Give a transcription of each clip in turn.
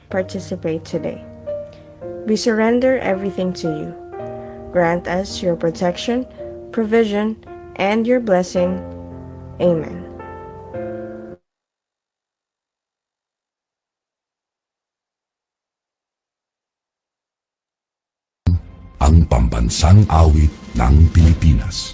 participate today. We surrender everything to you. Grant us your protection, provision, and your blessing. Amen. Ang pambansang awit ng Pilipinas.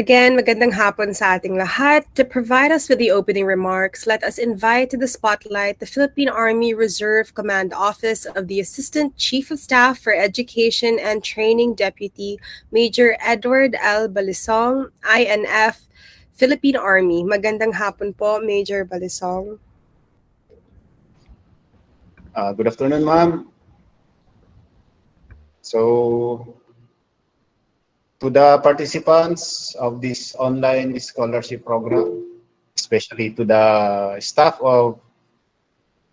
Again, magandang hapon sa ating lahat. To provide us with the opening remarks, let us invite to the spotlight the Philippine Army Reserve Command Office of the Assistant Chief of Staff for Education and Training Deputy Major Edward L. Balisong, INF, Philippine Army. Magandang hapon po, Major Balisong. Good afternoon, ma'am. So, to the participants of this online scholarship program, especially to the staff of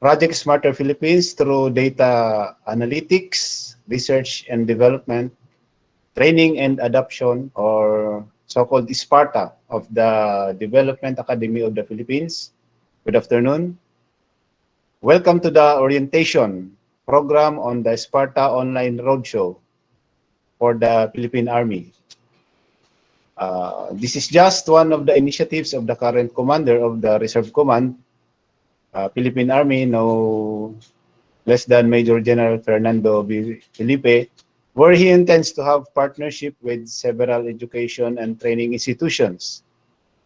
Project Smarter Philippines through data analytics, research and development, training and adoption, or so-called SPARTA of the Development Academy of the Philippines. Good afternoon. Welcome to the orientation program on the SPARTA Online Roadshow for the Philippine Army. This is just one of the initiatives of the current commander of the Reserve Command, Philippine Army, no less than Major General Fernando Felipe, where he intends to have partnership with several education and training institutions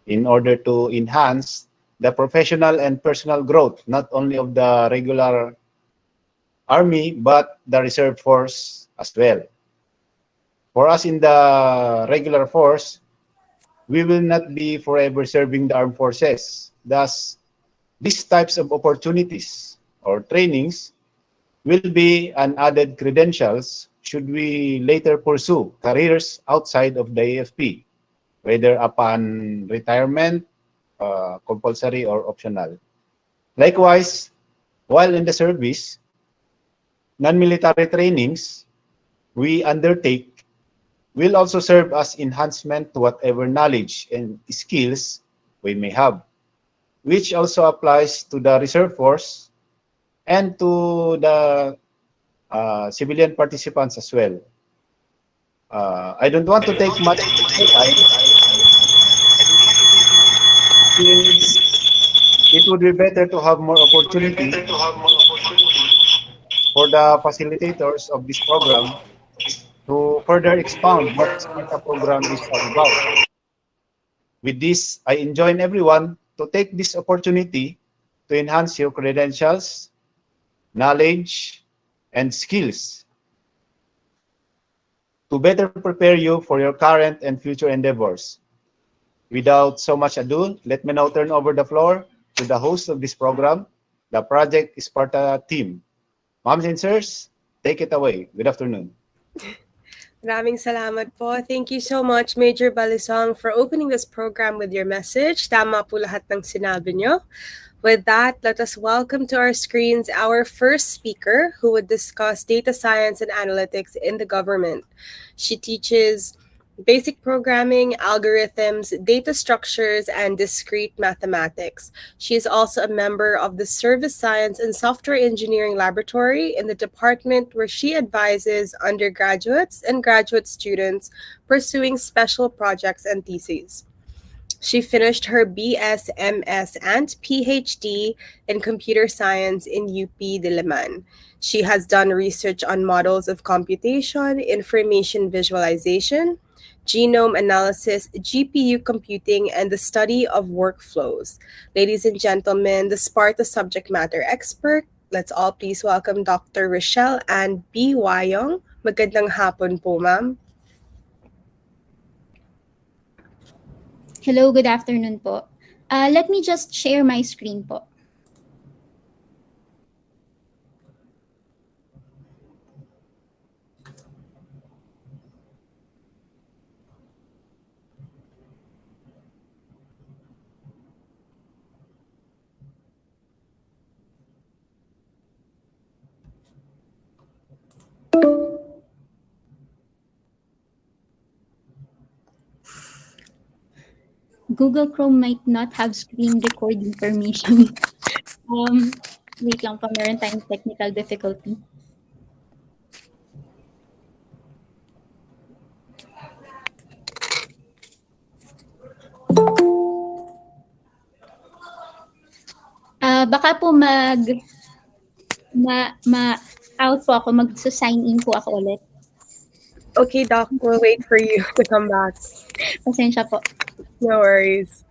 in order to enhance the professional and personal growth, not only of the regular Army, but the Reserve Force as well. For us in the regular force, we will not be forever serving the armed forces. Thus, these types of opportunities or trainings will be an added credentials should we later pursue careers outside of the AFP, whether upon retirement, compulsory or optional. Likewise, while in the service, non-military trainings we undertake will also serve as enhancement to whatever knowledge and skills we may have, which also applies to the reserve force and to the civilian participants as well. I don't want to take much time. It would be better to have more opportunity for the facilitators of this program to further expound what the SPARTA program is all about. With this, I enjoin everyone to take this opportunity to enhance your credentials, knowledge, and skills to better prepare you for your current and future endeavors. Without so much ado, let me now turn over the floor to the host of this program, the Project Sparta team. Moms and sirs, take it away. Good afternoon. Maraming salamat po. Thank you so much, Major Balisong, for opening this program with your message. Tama po lahat ng sinabi nyo. With that, let us welcome to our screens our first speaker who would discuss data science and analytics in the government. She teaches basic programming, algorithms, data structures, and discrete mathematics. She is also a member of the Service Science and Software Engineering Laboratory in the department where she advises undergraduates and graduate students pursuing special projects and theses. She finished her BS, MS, and PhD in computer science in UP Diliman. She has done research on models of computation, information visualization, genome analysis, GPU computing, and the study of workflows. Ladies and gentlemen, the Sparta subject matter expert, let's all please welcome Dr. Rochelle and B. Wayong. Magandang hapon po, ma'am. Hello, good afternoon po. Let me just share my screen po. Google Chrome might not have screen recording permission. Wait lang po, meron tayong technical difficulty. Baka po out po ako, mag-sign in po ako ulit. Okay, Doc, we'll wait for you to come back. Pasensya po. No worries.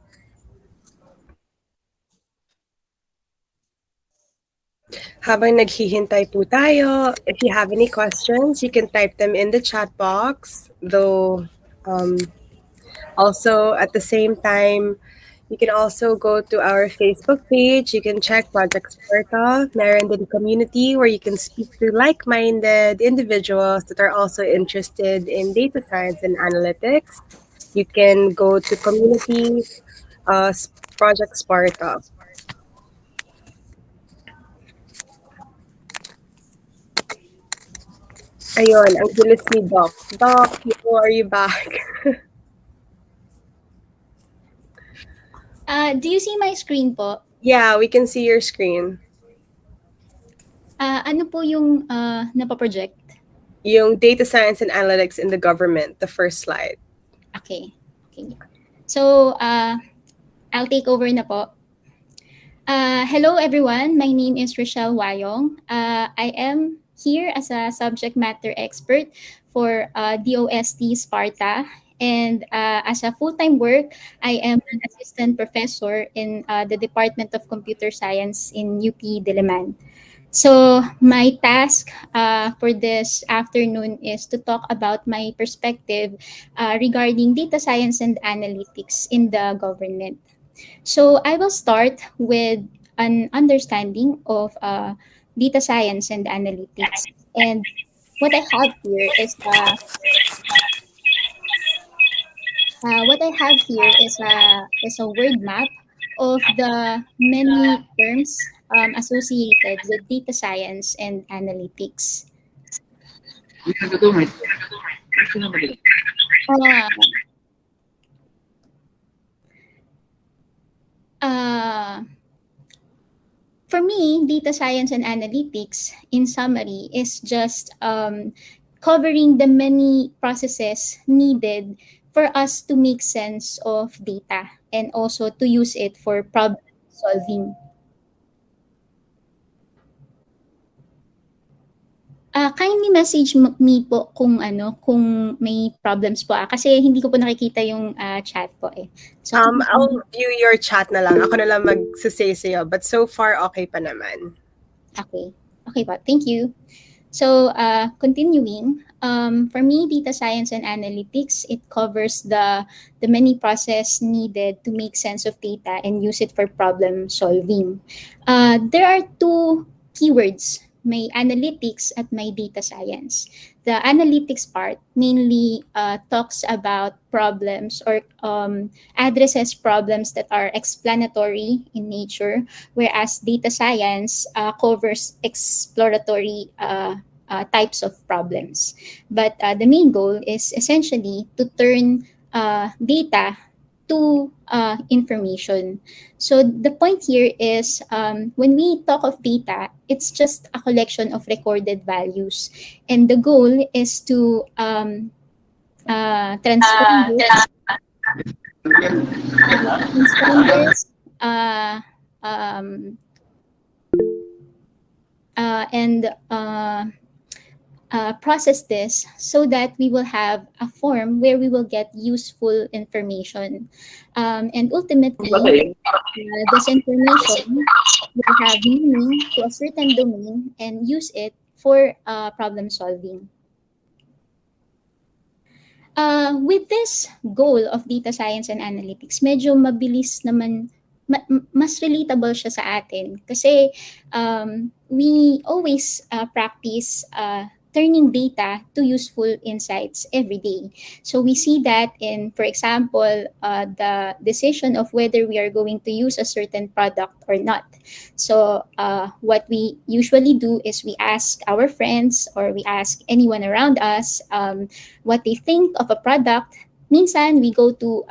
Habang naghihintay po tayo, if you have any questions, you can type them in the chat box. Though, also at the same time, you can also go to our Facebook page. You can check Project Sparta, meron din community where you can speak to like-minded individuals that are also interested in data science and analytics. You can go to community Project Sparta. Ayun, ang bilis ni Doc. Doc, are you back? Do you see my screen po? Yeah, we can see your screen. Ano po yung napaproject? Yung data science and analytics in the government, the first slide. Okay. So, I'll take over na po. Hello everyone, my name is Rochelle Wayong. I am here as a subject matter expert for DAP-SPARTA, and as a full-time work, I am an assistant professor in the Department of Computer Science in UP Diliman. So my task for this afternoon is to talk about my perspective regarding data science and analytics in the government. So I will start with an understanding of data science and analytics. And what I have here is a word map of the many terms associated with data science and analytics. For me, data science and analytics, in summary, is just covering the many processes needed for us to make sense of data and also to use it for problem solving. Kindly message me po kung may problems po kasi hindi ko po nakikita yung chat po eh. So, I'll view your chat na lang. Ako na lang magsasay sa'yo. But so far, okay pa naman. Okay. Okay po. Thank you. So, continuing, for me, data science and analytics, it covers the many process needed to make sense of data and use it for problem solving. There are two keywords, may analytics at may data science. The analytics part mainly talks about problems or addresses problems that are explanatory in nature, whereas data science covers exploratory types of problems. But the main goal is essentially to turn data to information. So the point here is when we talk of data, it's just a collection of recorded values. And the goal is to transform this uh, um, and process this so that we will have a form where we will get useful information. And ultimately, this information will have meaning to a certain domain and use it for problem solving. With this goal of data science and analytics, medyo mabilis naman, mas relatable siya sa atin kasi we always practice turning data to useful insights every day. So we see that in, for example, the decision of whether we are going to use a certain product or not. So what we usually do is we ask our friends or we ask anyone around us what they think of a product. Minsan, we go to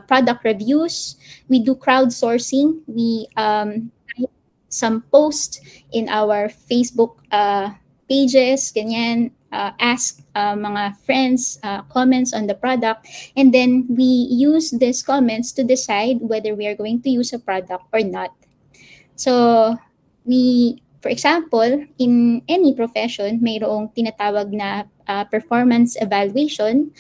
product reviews, we do crowdsourcing, we write some posts in our Facebook pages, ganyan, ask mga friends comments on the product, and then we use these comments to decide whether we are going to use a product or not. So we, for example, in any profession, mayroong tinatawag na performance evaluation.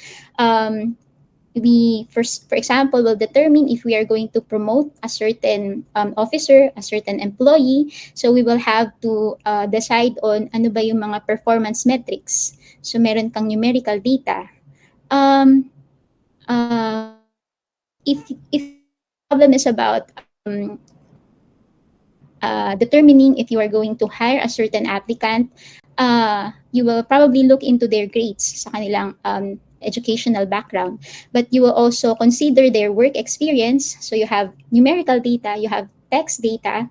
We, for example, will determine if we are going to promote a certain officer, a certain employee. So we will have to decide on ano ba yung mga performance metrics. So meron kang numerical data. If the problem is about determining if you are going to hire a certain applicant, you will probably look into their grades sa kanilang educational background, but you will also consider their work experience. So you have numerical data, you have text data,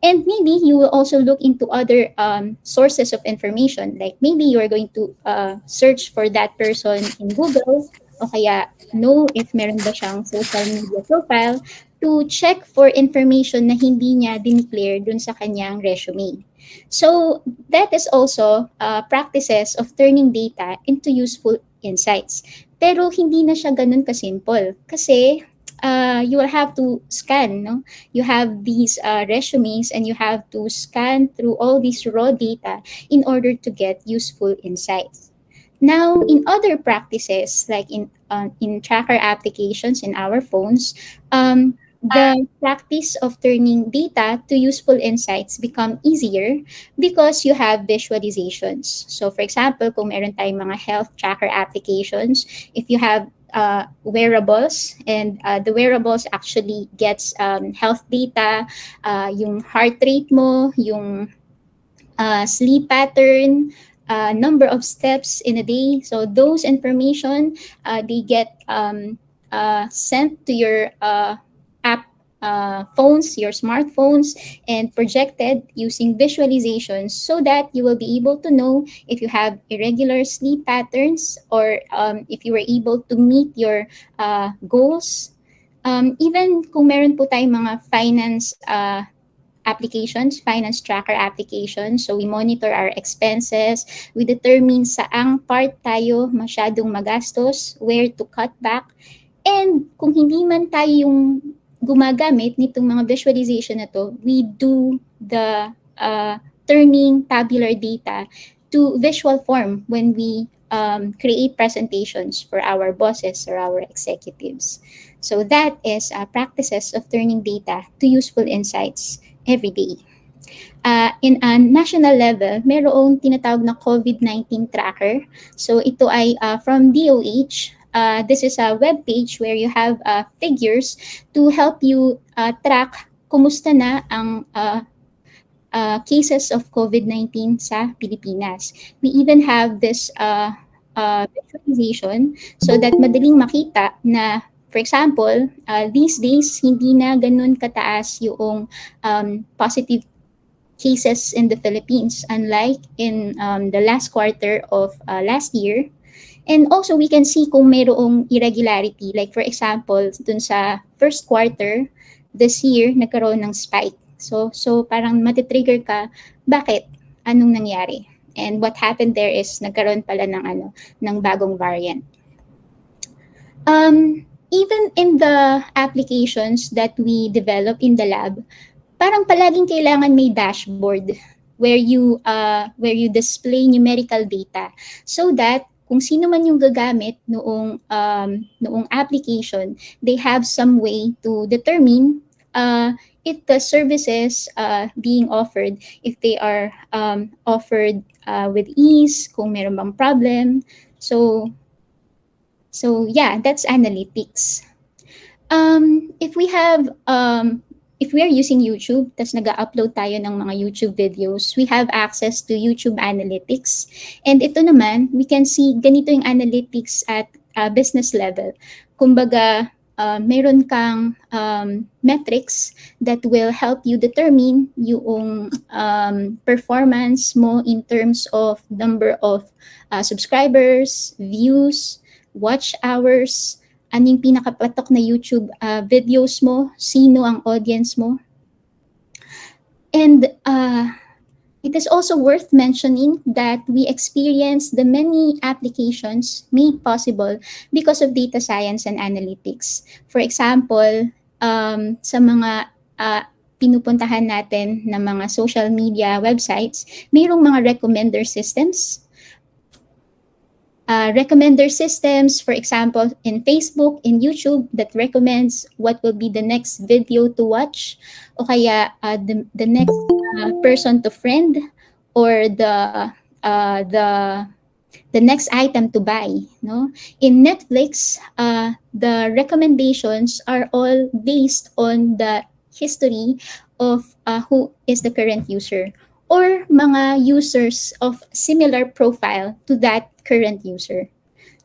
and maybe you will also look into other sources of information. Like maybe you are going to search for that person in Google, o kaya know if meron ba siyang social media profile to check for information na hindi niya dineclare dun sa kanyang resume. So that is also practices of turning data into useful insights. Pero hindi na siya ganun kasimple kasi you will have to scan, no? You have these resumes and you have to scan through all these raw data in order to get useful insights. Now, in other practices, like in tracker applications in our phones, the practice of turning data to useful insights become easier because you have visualizations. So for example, kung meron tayong mga health tracker applications, if you have wearables and the wearables actually gets health data, yung heart rate mo, yung sleep pattern, number of steps in a day. So those information, they get sent to your app phones, your smartphones, and projected using visualizations so that you will be able to know if you have irregular sleep patterns or if you were able to meet your goals. Even kung meron po tayong mga finance applications, finance tracker applications. So we monitor our expenses. We determine saang part tayo masyadong magastos, where to cut back. And kung hindi man tayo yung gumagamit nitong mga visualization na to, we do the turning tabular data to visual form when we create presentations for our bosses or our executives. So that is practices of turning data to useful insights every day. In a national level, mayroong tinatawag na COVID-19 tracker. So ito ay from DOH. This is a web page where you have figures to help you track kumusta na ang cases of COVID-19 sa Pilipinas. We even have this visualization so that madaling makita na, for example, these days, hindi na ganun kataas yung positive cases in the Philippines, unlike in the last quarter of last year. And also, we can see kung mayroong irregularity. Like for example, dun sa first quarter this year, nagkaroon ng spike. So parang matitrigger ka, bakit? Anong nangyari? And what happened there is nagkaroon pala ng bagong variant. Even in the applications that we develop in the lab, parang palaging kailangan may dashboard where you display numerical data so that kung sino man yung gagamit noong application, they have some way to determine if the services being offered, if they are offered with ease, kung meron bang problem. So yeah, that's analytics. If we are using YouTube, tas nag-upload tayo ng mga YouTube videos, we have access to YouTube Analytics. And ito naman, we can see ganito yung analytics at business level. Kumbaga, meron kang metrics that will help you determine yung performance mo in terms of number of subscribers, views, watch hours, ano yung pinakapatok na YouTube videos mo, sino ang audience mo. And it is also worth mentioning that we experience the many applications made possible because of data science and analytics. For example, sa mga pinupuntahan natin na mga social media websites, mayroong mga recommender systems. Recommender systems, for example, in Facebook, in YouTube, that recommends what will be the next video to watch, o kaya the next person to friend, or the next item to buy. No? In Netflix, the recommendations are all based on the history of who is the current user, or mga users of similar profile to that current user.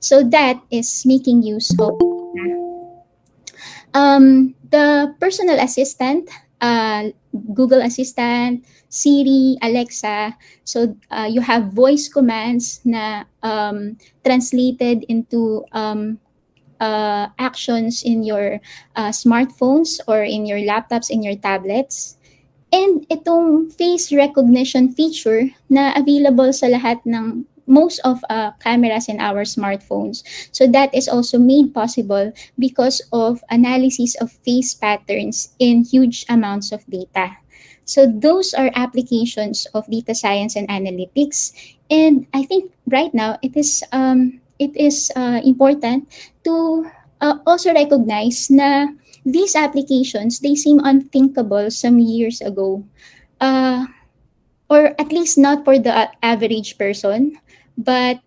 So that is making use of the personal assistant, Google Assistant, Siri, Alexa. So you have voice commands na translated into actions in your smartphones or in your laptops, in your tablets. And itong face recognition feature na available sa lahat ng most of cameras in our smartphones. So that is also made possible because of analysis of face patterns in huge amounts of data. So those are applications of data science and analytics. And I think right now it is important to also recognize na these applications, they seem unthinkable some years ago. Or at least not for the average person. But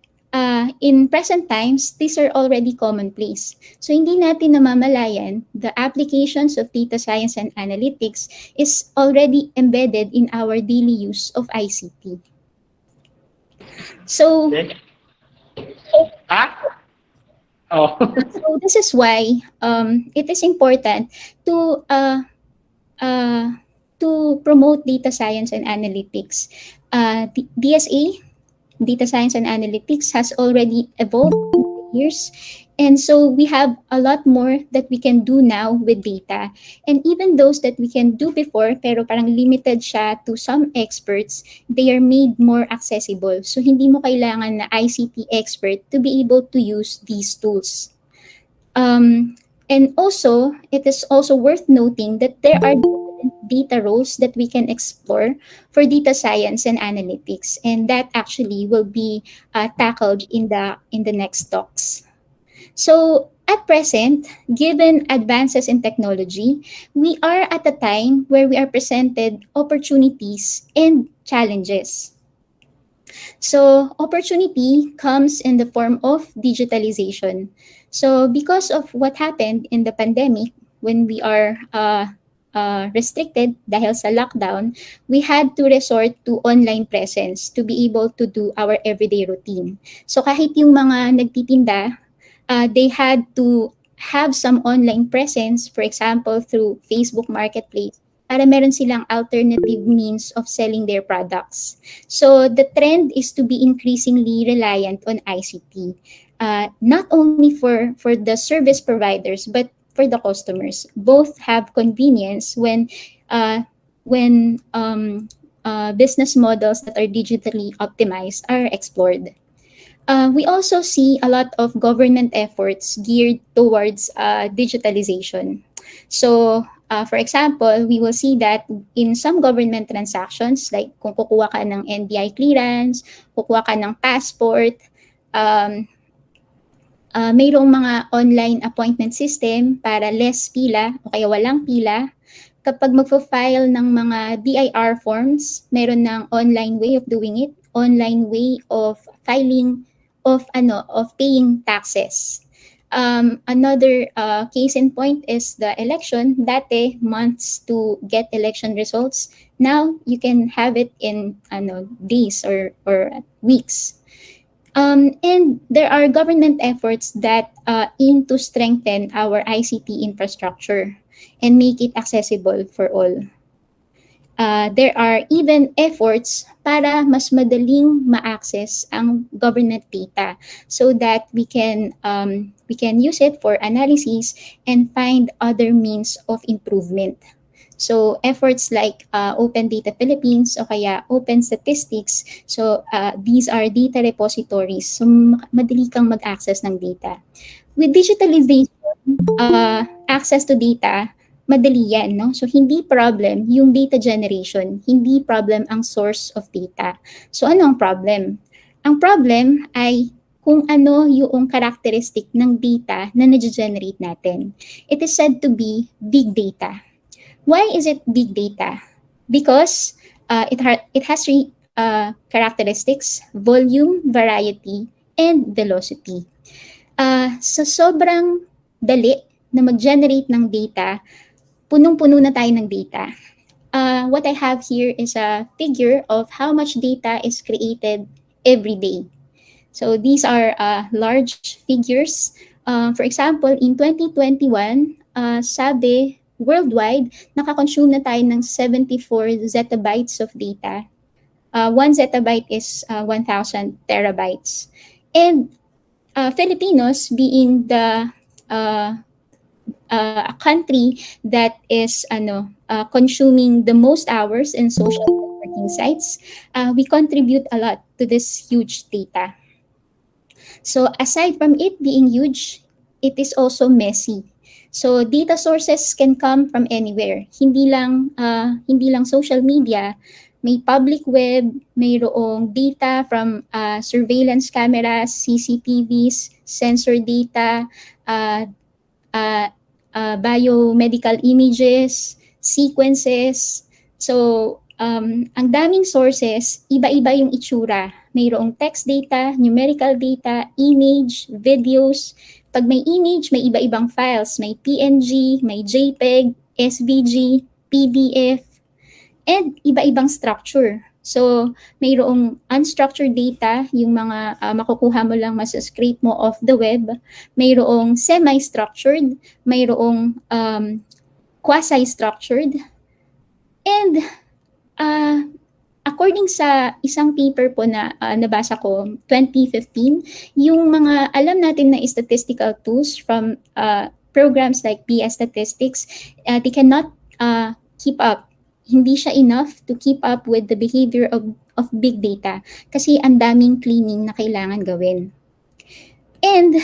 in present times, these are already commonplace. So hindi natin namamalayan, the applications of data science and analytics is already embedded in our daily use of ICT. So, so this is why it is important to promote data science and analytics. DSA, Data Science and Analytics, has already evolved over years. And so we have a lot more that we can do now with data. And even those that we can do before, pero parang limited siya to some experts, they are made more accessible. So hindi mo kailangan na ICT expert to be able to use these tools. And also, it is also worth noting that there are data roles that we can explore for data science and analytics, and that actually will be tackled in the next talks. So at present, given advances in technology, we are at a time where we are presented opportunities and challenges. So opportunity comes in the form of digitalization. So because of what happened in the pandemic, when we are restricted dahil sa lockdown, we had to resort to online presence to be able to do our everyday routine. So kahit yung mga nagtitinda, they had to have some online presence, for example, through Facebook Marketplace. para meron silang alternative means of selling their products. So the trend is to be increasingly reliant on ICT, not only for the service providers but for the customers. Both have convenience when business models that are digitally optimized are explored. We also see a lot of government efforts geared towards digitalization. So, for example, we will see that in some government transactions, like kung kukuha ka ng NBI clearance, kukuha ka ng passport, mayroong mga online appointment system para less pila o kaya walang pila. Kapag magpo-file ng mga BIR forms, meron ng online way of doing it, online way of filing of paying taxes. Another case in point is the election. Dati, months to get election results. Now, you can have it in days or weeks. And there are government efforts that aim to strengthen our ICT infrastructure and make it accessible for all. There are even efforts para mas madaling ma-access ang government data so that we can use it for analysis and find other means of improvement. So efforts like Open Data Philippines o kaya Open Statistics, so these are data repositories, so madali kang mag-access ng data. With digitalization, access to data, madali yan, no? So hindi problem yung data generation, hindi problem ang source of data. So ano ang problem? Ang problem ay kung ano yung characteristic ng data na na-generate natin. It is said to be big data. Why is it big data? Because it has three characteristics: volume, variety, and velocity. So sobrang dali na mag-generate ng data, punong-puno na tayo ng data. What I have here is a figure of how much data is created every day. So these are large figures. For example, in 2021, sabi worldwide, nakakonsume na tayo ng 74 zettabytes of data. 1 zettabyte is 1,000 terabytes. And Filipinos, being the a country that is consuming the most hours in social networking sites, we contribute a lot to this huge data. So aside from it being huge, it is also messy. So data sources can come from anywhere. Hindi lang social media, may public web, mayroong data from surveillance cameras, CCTVs, sensor data, biomedical images, sequences. So ang daming sources, iba-iba yung itsura. Mayroong text data, numerical data, image, videos. Pag may image, may iba-ibang files. May PNG, may JPEG, SVG, PDF, and iba-ibang structure. So, mayroong unstructured data, yung mga makukuha mo lang scrape mo off the web. Mayroong semi-structured, mayroong quasi-structured. And according sa isang paper po na nabasa ko, 2015, yung mga alam natin na statistical tools from programs like PS Statistics, they cannot keep up. Hindi siya enough to keep up with the behavior of big data kasi ang daming cleaning na kailangan gawin. And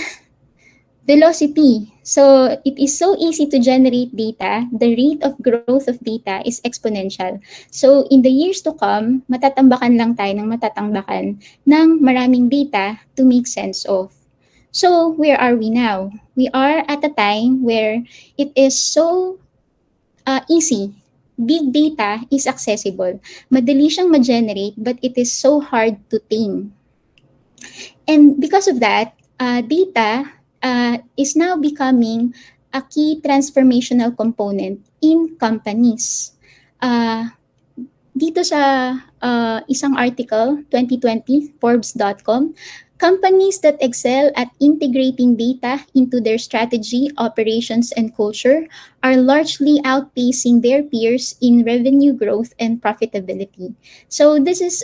velocity. So it is so easy to generate data. The rate of growth of data is exponential. So in the years to come, matatambakan lang tayo ng matatambakan ng maraming data to make sense of. So where are we now? We are at a time where it is so easy. Big data is accessible. Madali siyang ma-generate, but it is so hard to tame. And because of that, data is now becoming a key transformational component in companies. Dito sa isang article, 2020, Forbes.com, Companies that excel at integrating data into their strategy, operations, and culture are largely outpacing their peers in revenue growth and profitability. So this is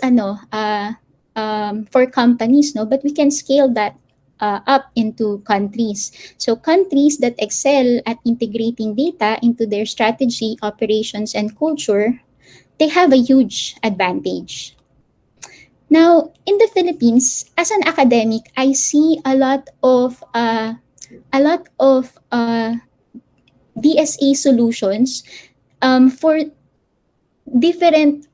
for companies, no, but we can scale that up into countries. So countries that excel at integrating data into their strategy, operations, and culture, they have a huge advantage. Now, in the Philippines, as an academic, I see a lot of DSA solutions for different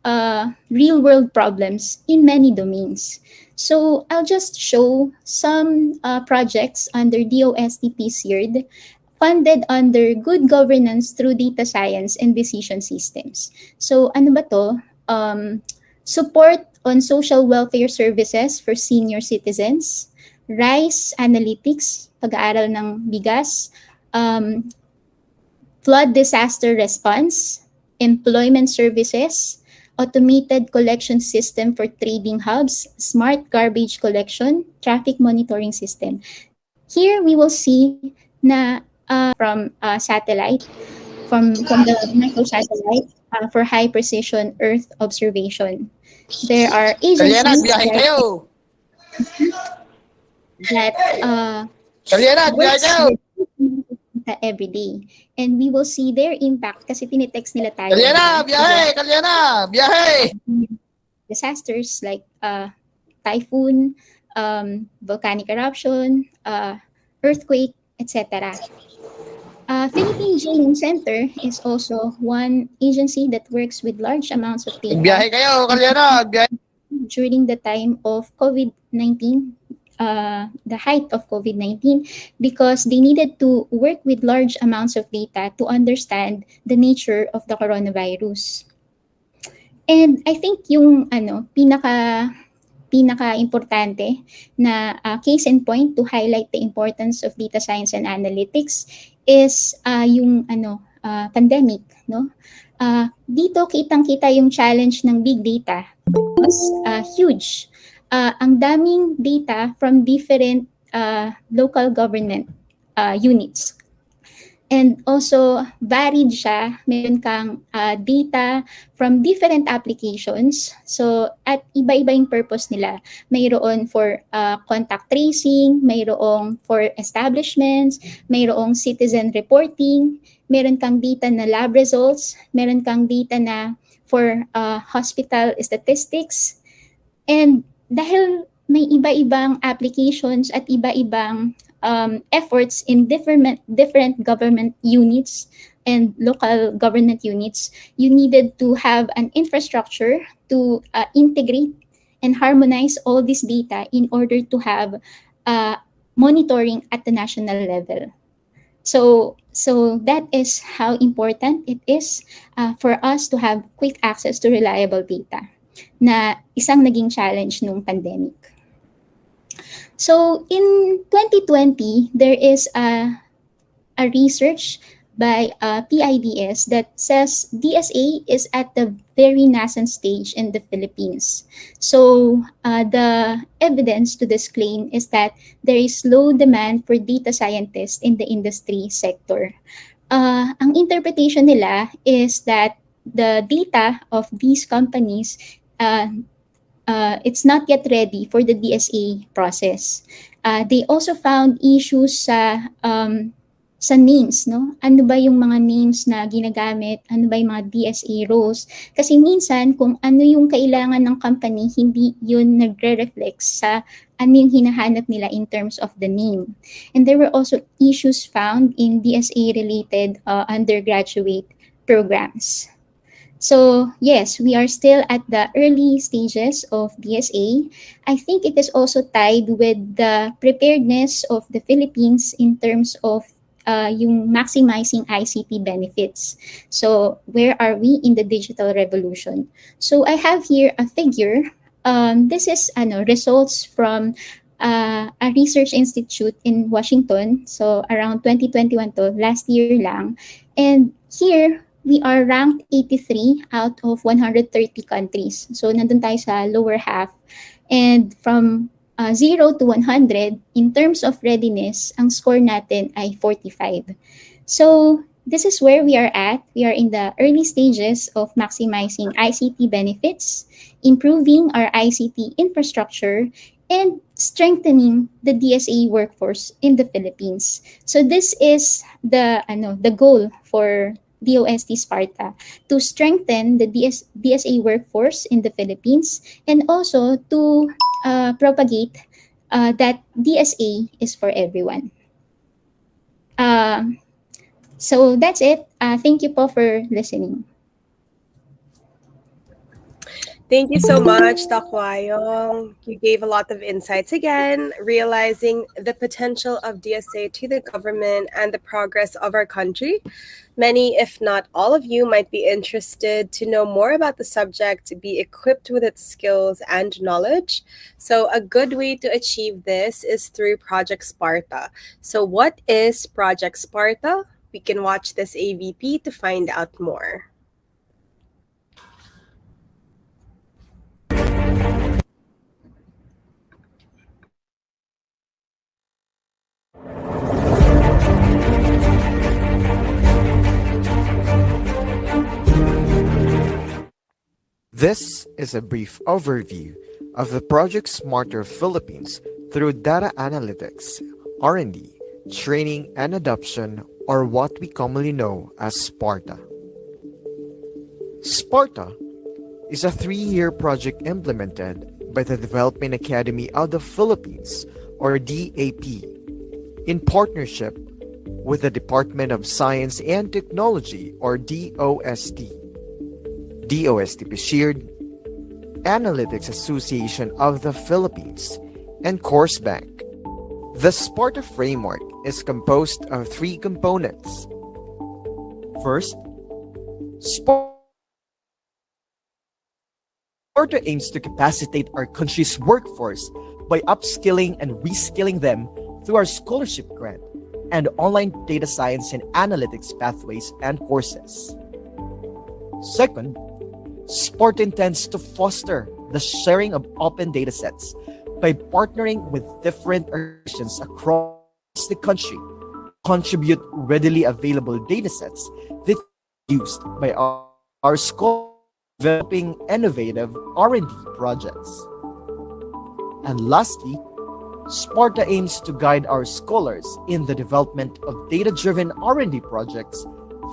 real world problems in many domains. So I'll just show some projects under DOSTP CIRD funded under good governance through data science and decision systems. So ano ba to? Support on social welfare services for senior citizens, rice analytics, pag-aaral ng bigas, flood disaster response, employment services, automated collection system for trading hubs, smart garbage collection, traffic monitoring system. Here we will see na from satellite, from the microsatellite for high precision Earth observation. There are Kalyanag, agencies biyahe kayo! that Kalyanag, biyahe works kayo! with every day. And we will see their impact kasi tinetext nila tayo. Kalyana, biyahe! Kalyana, biyahe! Disasters like typhoon, volcanic eruption, earthquake, etc. Philippine Geoing Center is also one agency that works with large amounts of data. Biyahe kayo, Kalyana, biyahe! During the time of COVID-19, the height of COVID-19, because they needed to work with large amounts of data to understand the nature of the coronavirus. And I think yung pinaka-importante na case in point to highlight the importance of data science and analytics is yung pandemic, no? Dito kitang-kita yung challenge ng big data. It was huge. Ang daming data from different local government units. And also, varied siya. Meron kang data from different applications. So, at iba-iba yung purpose nila. Mayroon for contact tracing, mayroong for establishments, mayroong citizen reporting, meron kang data na lab results, meron kang data na for hospital statistics. And dahil may iba-ibang applications at iba-ibang efforts in different government units and local government units, you needed to have an infrastructure to integrate and harmonize all this data in order to have monitoring at the national level. So that is how important it is for us to have quick access to reliable data, na isang naging challenge nung pandemic. So in 2020, there is a research by PIDS that says DSA is at the very nascent stage in the Philippines. So the evidence to this claim is that there is low demand for data scientists in the industry sector. Ang interpretation nila is that the data of these companies it's not yet ready for the DSA process. They also found issues sa names, no? Ano ba yung mga names na ginagamit? Ano ba yung mga DSA roles? Kasi minsan, kung ano yung kailangan ng company, hindi yun nagre-reflect sa ano yung hinahanap nila in terms of the name. And there were also issues found in DSA-related undergraduate programs. So yes, we are still at the early stages of DSA. I think it is also tied with the preparedness of the Philippines in terms of yung maximizing ICT benefits. So where are we in the digital revolution? So I have here a figure. This is results from a research institute in Washington. So around 2021 to, last year lang. And here, we are ranked 83 out of 130 countries. So nandun tayo sa lower half. And from 0 to 100, in terms of readiness, ang score natin ay 45. So, this is where we are at. We are in the early stages of maximizing ICT benefits, improving our ICT infrastructure, and strengthening the DSA workforce in the Philippines. So this is the goal for DOST-SPARTA, to strengthen the DSA workforce in the Philippines, and also to propagate that DSA is for everyone. So that's it. Thank you po for listening. Thank you so much, Doc Wayong. You gave a lot of insights again, realizing the potential of DSA to the government and the progress of our country. Many, if not all of you, might be interested to know more about the subject, to be equipped with its skills and knowledge. So a good way to achieve this is through Project Sparta. So what is Project Sparta? We can watch this AVP to find out more. This is a brief overview of the Project Smarter Philippines through data analytics, R&D, training and adoption, or what we commonly know as SPARTA. SPARTA is a 3-year project implemented by the Development Academy of the Philippines, or DAP, in partnership with the Department of Science and Technology, or DOST, DOST-Besheard, Analytics Association of the Philippines, and Course Bank. The SPARTA framework is composed of 3 components. First, SPARTA aims to capacitate our country's workforce by upskilling and reskilling them through our scholarship grant and online data science and analytics pathways and courses. Second, SPARTA intends to foster the sharing of open datasets by partnering with different organizations across the country to contribute readily available datasets that are used by our scholars developing innovative R&D projects. And lastly, SPARTA aims to guide our scholars in the development of data-driven R&D projects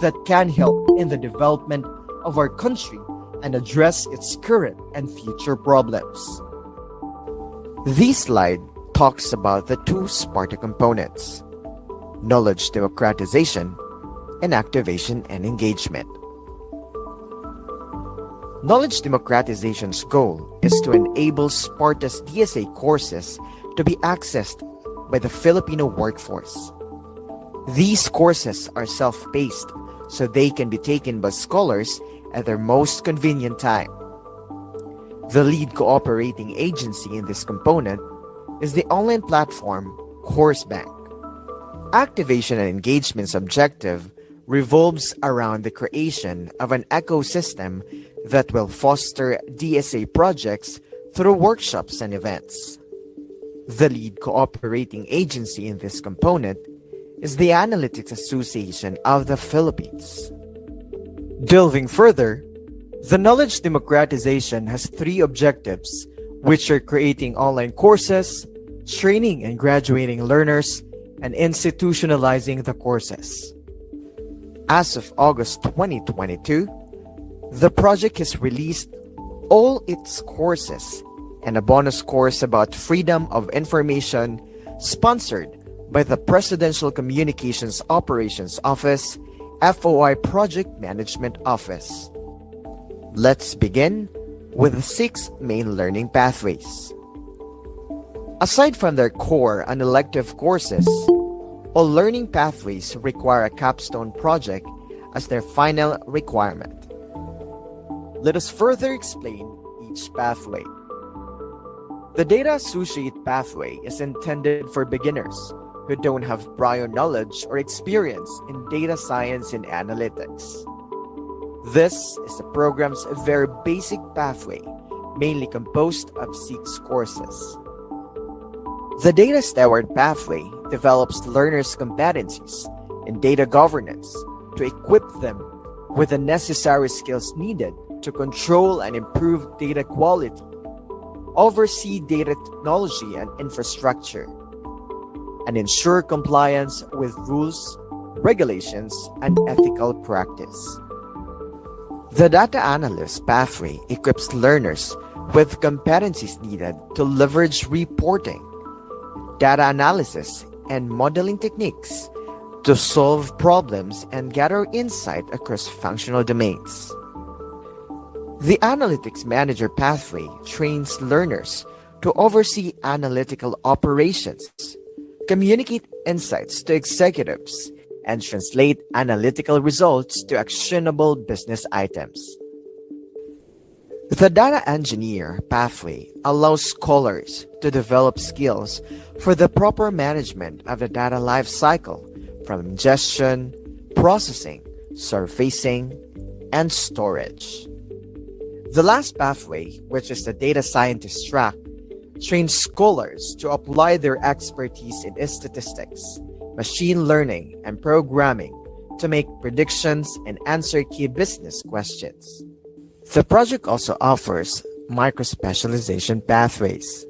that can help in the development of our country and address its current and future problems. This slide talks about the 2 SPARTA components: knowledge democratization and activation and engagement. Knowledge democratization's goal is to enable SPARTA's DSA courses to be accessed by the Filipino workforce. These courses are self-paced, so they can be taken by scholars at their most convenient time. The lead cooperating agency in this component is the online platform Course Bank. Activation and engagement's objective revolves around the creation of an ecosystem that will foster DSA projects through workshops and events. The lead cooperating agency in this component is the Analytics Association of the Philippines. Delving further, the knowledge democratization has 3 objectives, which are creating online courses, training and graduating learners, and institutionalizing the courses. As of August 2022, the project has released all its courses and a bonus course about freedom of information sponsored by the Presidential Communications Operations Office, FOI Project Management Office. Let's begin with the 6 main learning pathways. Aside from their core and elective courses, all learning pathways require a capstone project as their final requirement. Let us further explain each pathway. The Data Associate pathway is intended for beginners who don't have prior knowledge or experience in data science and analytics. This is the program's very basic pathway, mainly composed of 6 courses. The Data Steward pathway develops learners' competencies in data governance to equip them with the necessary skills needed to control and improve data quality, oversee data technology and infrastructure, and ensure compliance with rules, regulations, and ethical practice. The Data Analyst pathway equips learners with competencies needed to leverage reporting, data analysis, and modeling techniques to solve problems and gather insight across functional domains. The Analytics Manager pathway trains learners to oversee analytical operations, communicate insights to executives, and translate analytical results to actionable business items. The Data Engineer pathway allows scholars to develop skills for the proper management of the data lifecycle, from ingestion, processing, surfacing, and storage. The last pathway, which is the Data Scientist track, trains scholars to apply their expertise in statistics, machine learning, and programming to make predictions and answer key business questions. The project also offers micro-specialization pathways.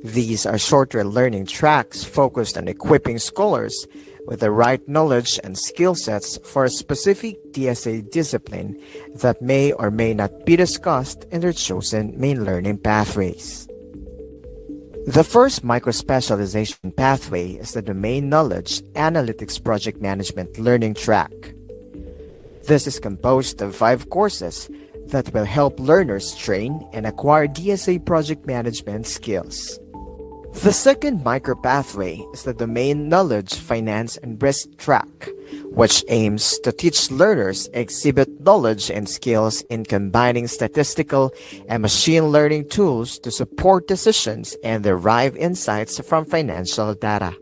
These are shorter learning tracks focused on equipping scholars with the right knowledge and skill sets for a specific DSA discipline that may or may not be discussed in their chosen main learning pathways. The first micro-specialization pathway is the Domain Knowledge Analytics Project Management Learning Track. This is composed of 5 courses that will help learners train and acquire DSA project management skills. The second micro pathway is the Domain Knowledge Finance and Risk Track, which aims to teach learners exhibit knowledge and skills in combining statistical and machine learning tools to support decisions and derive insights from financial data.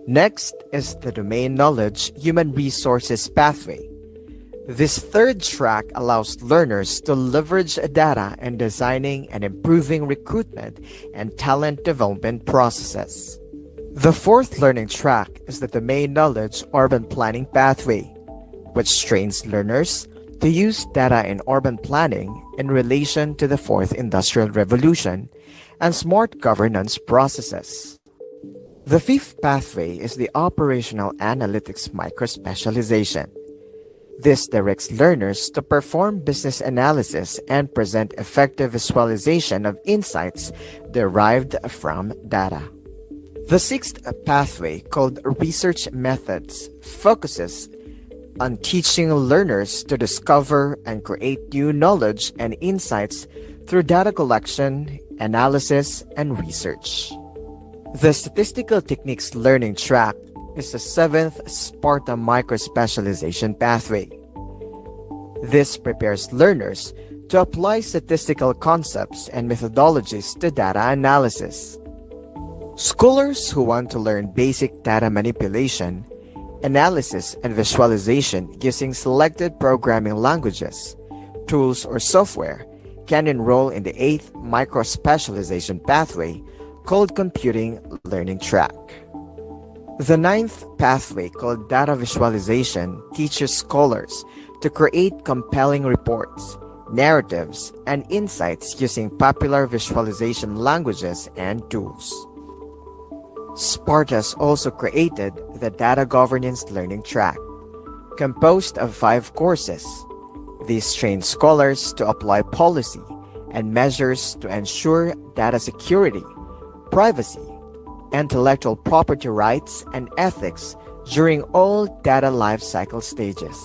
Next is the Domain Knowledge Human Resources pathway. This third track allows learners to leverage data in designing and improving recruitment and talent development processes. The fourth learning track is the Domain Knowledge Urban Planning pathway, which trains learners to use data in urban planning in relation to the fourth industrial revolution and smart governance processes. The fifth pathway is the Operational Analytics Micro-Specialization. This directs learners to perform business analysis and present effective visualization of insights derived from data. The sixth pathway, called Research Methods, focuses on teaching learners to discover and create new knowledge and insights through data collection, analysis, and research. The Statistical Techniques Learning Track is the seventh SPARTA micro-specialization pathway. This prepares learners to apply statistical concepts and methodologies to data analysis. Scholars who want to learn basic data manipulation, analysis, and visualization using selected programming languages, tools, or software can enroll in the 8th micro-specialization pathway called Computing Learning Track. The 9th pathway, called Data Visualization, teaches scholars to create compelling reports, narratives, and insights using popular visualization languages and tools. Sparta's also created the Data Governance Learning Track, composed of 5 courses. These train scholars to apply policy and measures to ensure data security, privacy, intellectual property rights, and ethics during all data lifecycle stages.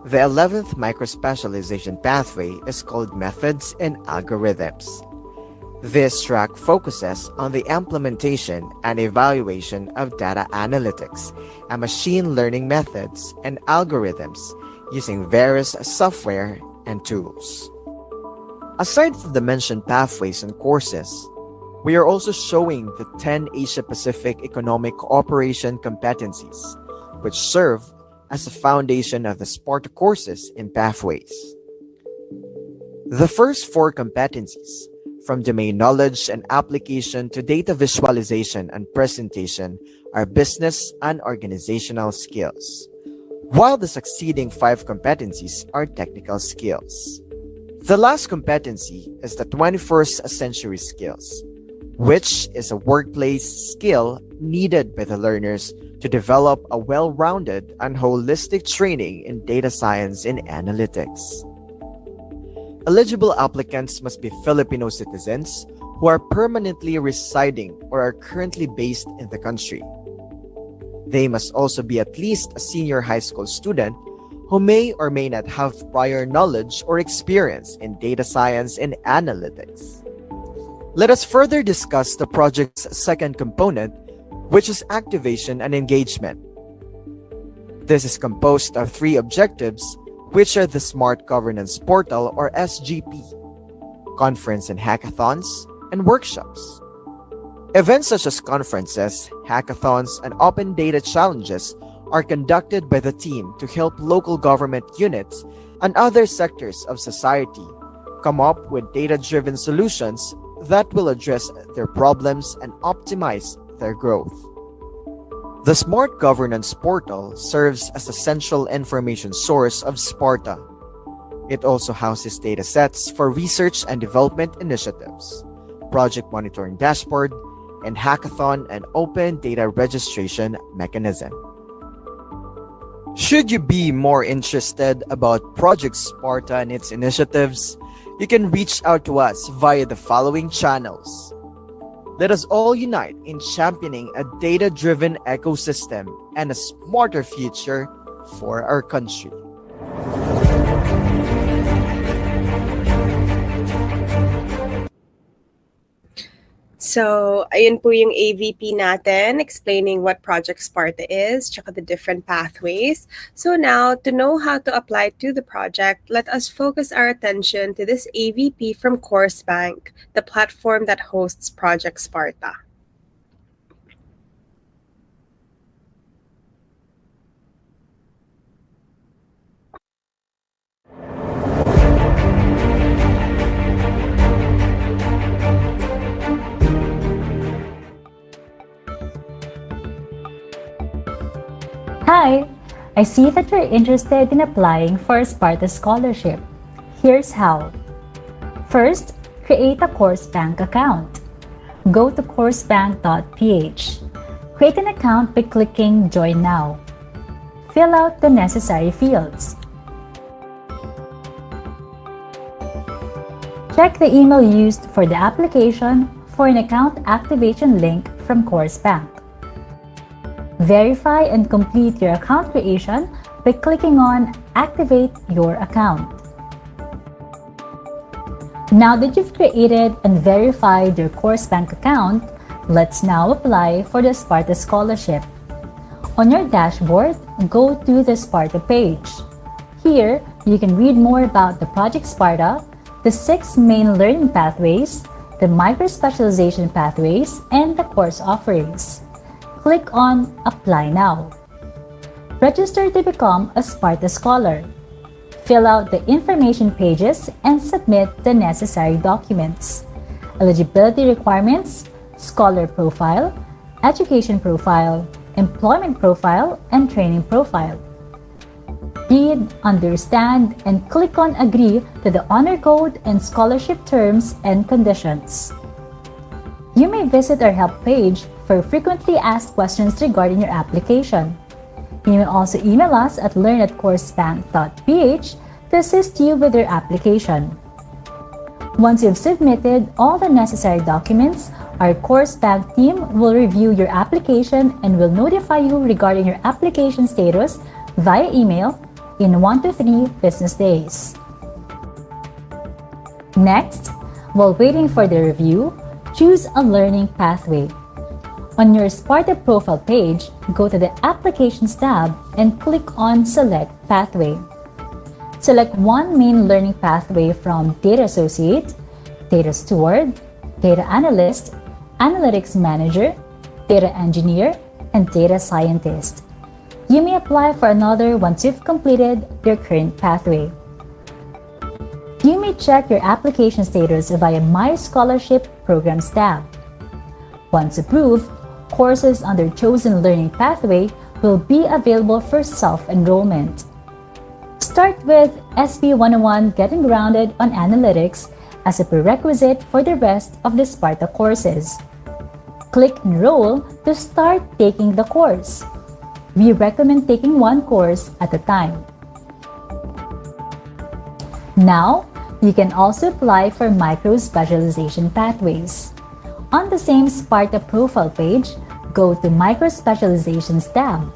The 11th micro-specialization pathway is called Methods and Algorithms. This track focuses on the implementation and evaluation of data analytics and machine learning methods and algorithms using various software and tools. Aside from the mentioned pathways and courses, we are also showing the 10 Asia-Pacific Economic Cooperation competencies, which serve as the foundation of the SPARTA courses and pathways. The first 4 competencies, from domain knowledge and application to data visualization and presentation are business and organizational skills, while the succeeding 5 competencies are technical skills. The last competency is the 21st century skills, which is a workplace skill needed by the learners to develop a well-rounded and holistic training in data science and analytics. Eligible applicants must be Filipino citizens who are permanently residing or are currently based in the country. They must also be at least a senior high school student who may or may not have prior knowledge or experience in data science and analytics. Let us further discuss the project's second component, which is activation and engagement. This is composed of 3 objectives, which are the Smart Governance Portal or SGP, conference and hackathons, and workshops. Events such as conferences, hackathons, and open data challenges are conducted by the team to help local government units and other sectors of society come up with data-driven solutions that will address their problems and optimize their growth. The Smart Governance Portal serves as a central information source of Sparta. It also houses data sets for research and development initiatives, project monitoring dashboard, and hackathon and open data registration mechanism. Should you be more interested about Project Sparta and its initiatives, you can reach out to us via the following channels. Let us all unite in championing a data-driven ecosystem and a smarter future for our country. So, ayun po yung AVP natin explaining what Project Sparta is, tsaka the different pathways. So now, to know how to apply to the project, let us focus our attention to this AVP from Course Bank, the platform that hosts Project Sparta. Hi! I see that you're interested in applying for a Sparta scholarship. Here's how. First, create a Course Bank account. Go to coursebank.ph. Create an account by clicking Join Now. Fill out the necessary fields. Check the email used for the application for an account activation link from Course Bank. Verify and complete your account creation by clicking on Activate Your Account. Now that you've created and verified your Course Bank account, let's now apply for the Sparta Scholarship. On your dashboard, go to the Sparta page. Here, you can read more about the Project Sparta, the 6 main learning pathways, the micro-specialization pathways, and the course offerings. Click on Apply Now. Register to become a Sparta Scholar. Fill out the information pages and submit the necessary documents. Eligibility requirements, scholar profile, education profile, employment profile, and training profile. Read, understand, and click on Agree to the honor code and scholarship terms and conditions. You may visit our help page for frequently asked questions regarding your application. You may also email us at learn@coursebank.ph to assist you with your application. Once you've submitted all the necessary documents, our Course Bank team will review your application and will notify you regarding your application status via email in 1 to 3 business days. Next, while waiting for the review, choose a learning pathway. On your Sparta profile page, go to the Applications tab and click on Select Pathway. Select one main learning pathway from Data Associate, Data Steward, Data Analyst, Analytics Manager, Data Engineer, and Data Scientist. You may apply for another once you've completed your current pathway. You may check your application status via My Scholarship Programs tab. Once approved, courses under chosen learning pathway will be available for self-enrollment. Start with SB 101 Getting Grounded on Analytics as a prerequisite for the rest of the SPARTA courses. Click Enroll to start taking the course. We recommend taking one course at a time. Now, you can also apply for micro-specialization pathways. On the same SPARTA profile page, go to Micro-Specializations tab.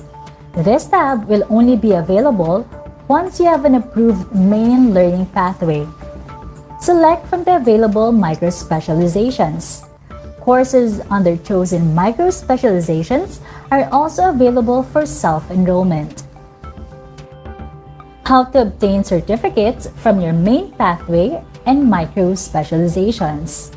This tab will only be available once you have an approved main learning pathway. Select from the available micro-specializations. Courses under chosen micro-specializations are also available for self-enrollment. How to obtain certificates from your main pathway and micro-specializations.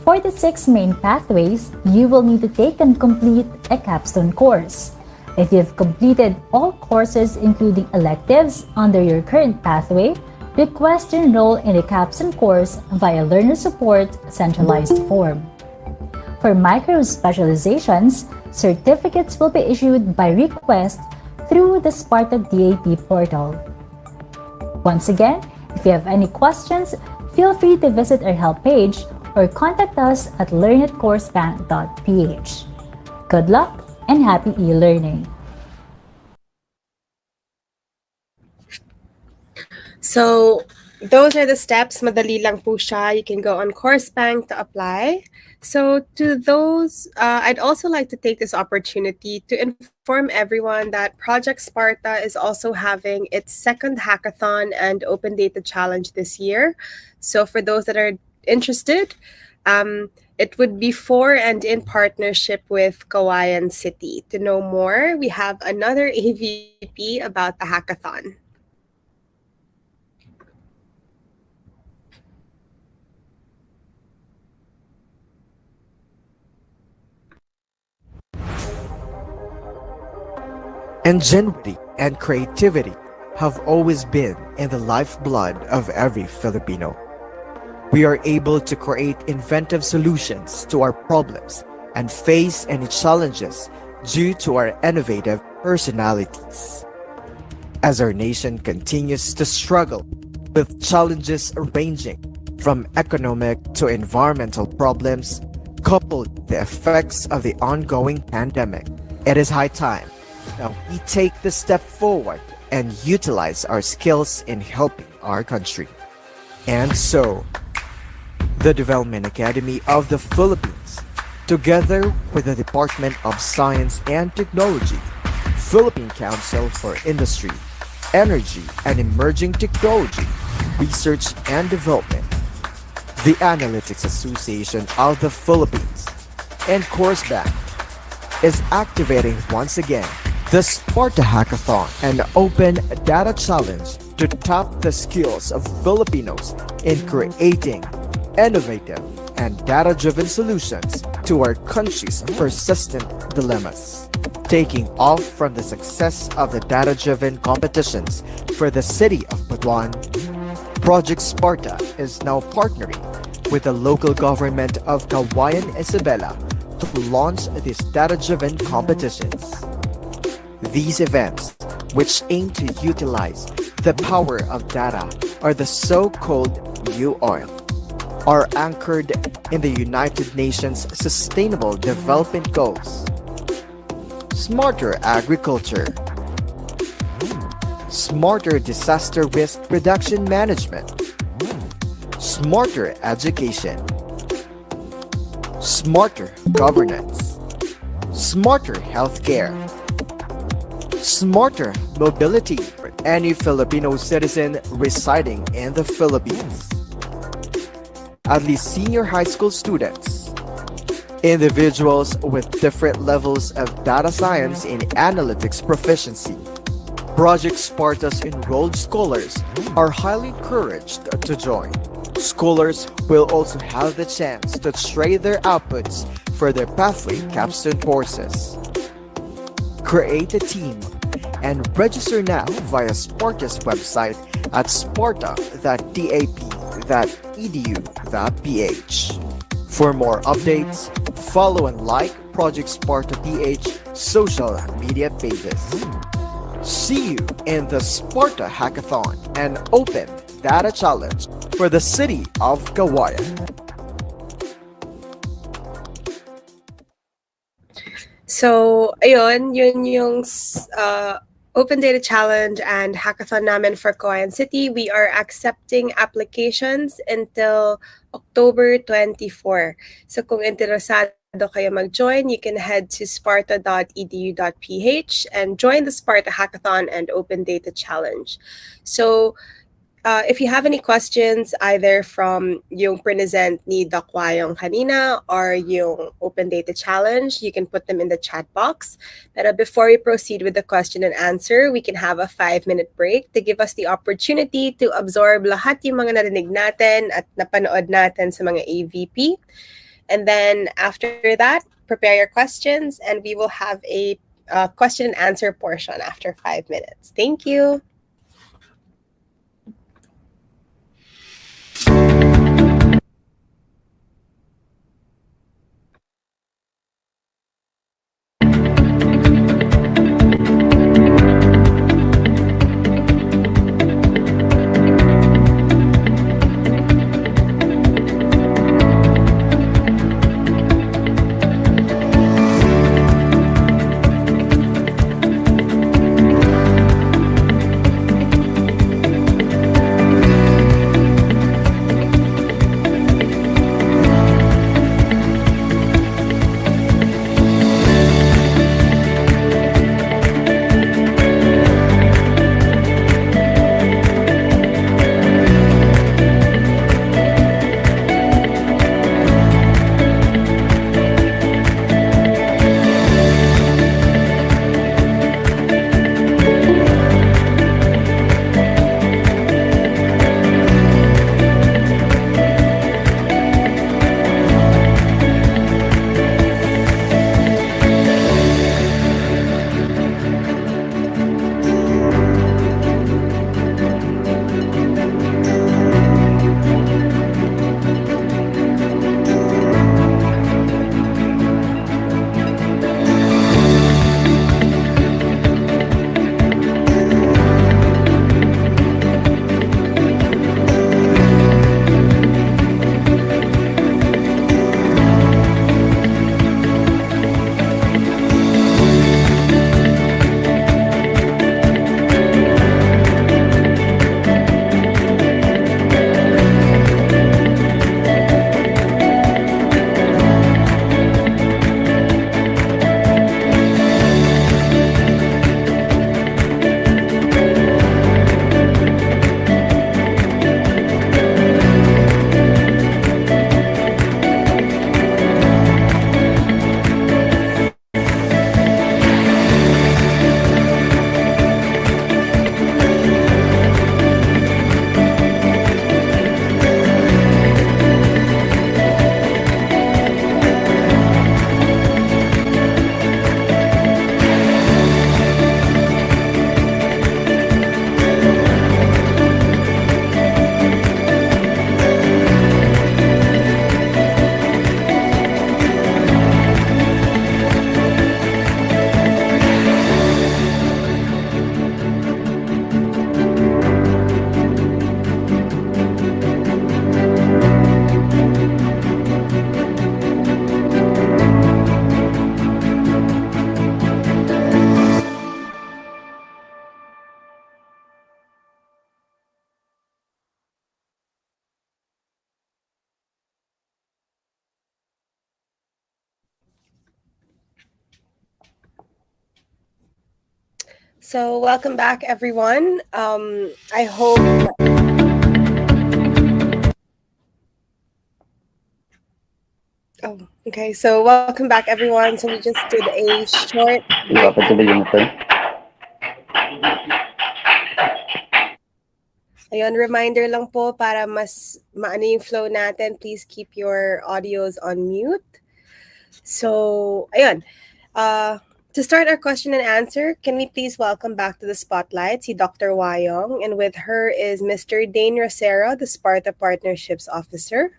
For the 6 main pathways, you will need to take and complete a capstone course. If you've completed all courses including electives under your current pathway, request to enroll in the capstone course via Learner Support centralized form. For micro-specializations, certificates will be issued by request through the SPARTA DAP portal. Once again, if you have any questions, feel free to visit our help page or contact us at learn@coursebank.ph. Good luck and happy e-learning! So, those are the steps. Madali lang po siya. You can go on CourseBank to apply. So, to those, I'd also like to take this opportunity to inform everyone that Project Sparta is also having its second hackathon and open data challenge this year. So, for those that are interested, it would be for and in partnership with Kawayan City. To know more, we have another AVP about the hackathon. Ingenuity and creativity have always been in the lifeblood of every Filipino. We are able to create inventive solutions to our problems and face any challenges due to our innovative personalities. As our nation continues to struggle with challenges ranging from economic to environmental problems, coupled with the effects of the ongoing pandemic, it is high time that we take the step forward and utilize our skills in helping our country. And so, the Development Academy of the Philippines, together with the Department of Science and Technology, Philippine Council for Industry, Energy and Emerging Technology, Research and Development, the Analytics Association of the Philippines, and CourseBank is activating once again the Sparta Hackathon, an open data challenge to tap the skills of Filipinos in creating innovative and data-driven solutions to our country's persistent dilemmas. Taking off from the success of the data-driven competitions for the city of Butuan, Project Sparta is now partnering with the local government of Kawayan Isabela to launch these data-driven competitions. These events, which aim to utilize the power of data, are the so-called New Oil, are anchored in the United Nations Sustainable Development Goals. Smarter agriculture, smarter disaster risk reduction management, smarter education, smarter governance, smarter healthcare, smarter mobility for any Filipino citizen residing in the Philippines. At least senior high school students, individuals with different levels of data science and analytics proficiency. Project Sparta's enrolled scholars are highly encouraged to join. Scholars will also have the chance to trade their outputs for their pathway capstone courses. Create a team and register now via Sparta's website at sparta.dap.edu.ph. For more updates, follow and like Project Sparta PH social media pages. See you in the Sparta Hackathon and Open Data Challenge for the city of Kawayan. So, ayun, yun yung Open Data Challenge and Hackathon namin for Kawayan City. We are accepting applications until October 24. So kung interesado kayo mag-join, you can head to sparta.edu.ph and join the Sparta Hackathon and Open Data Challenge. So if you have any questions, either from yung present ni Doc Wayong kanina or yung Open Data Challenge, you can put them in the chat box. But before we proceed with the question and answer, we can have a 5-minute break to give us the opportunity to absorb lahat yung mga narinig natin at napanood natin sa mga AVP. And then after that, prepare your questions and we will have a question and answer portion after 5 minutes. Thank you. So welcome back, everyone. I hope. Oh, okay. So welcome back, everyone. So we just did a short. Ayun, reminder lang po para mas maano yung flow natin. Please keep your audios on mute. So, ayun. To start our question and answer, can we please welcome back to the spotlight si Dr. Wayong, and with her is Mr. Dane Rosero, the Sparta Partnerships Officer.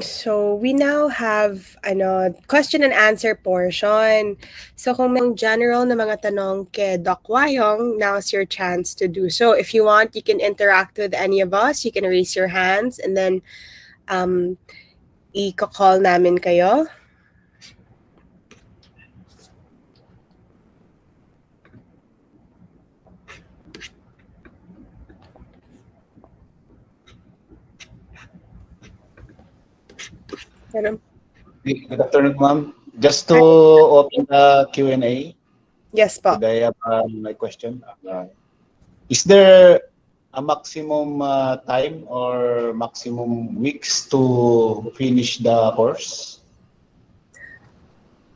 So we now have question and answer portion. So kung may general na mga tanong kay Doc Wayong, now's your chance to do so. If you want, you can interact with any of us. You can raise your hands and then i-call namin kayo. Good afternoon, ma'am. Just to open the Q&A, Yes po. could I have my question? Is there a maximum time or maximum weeks to finish the course?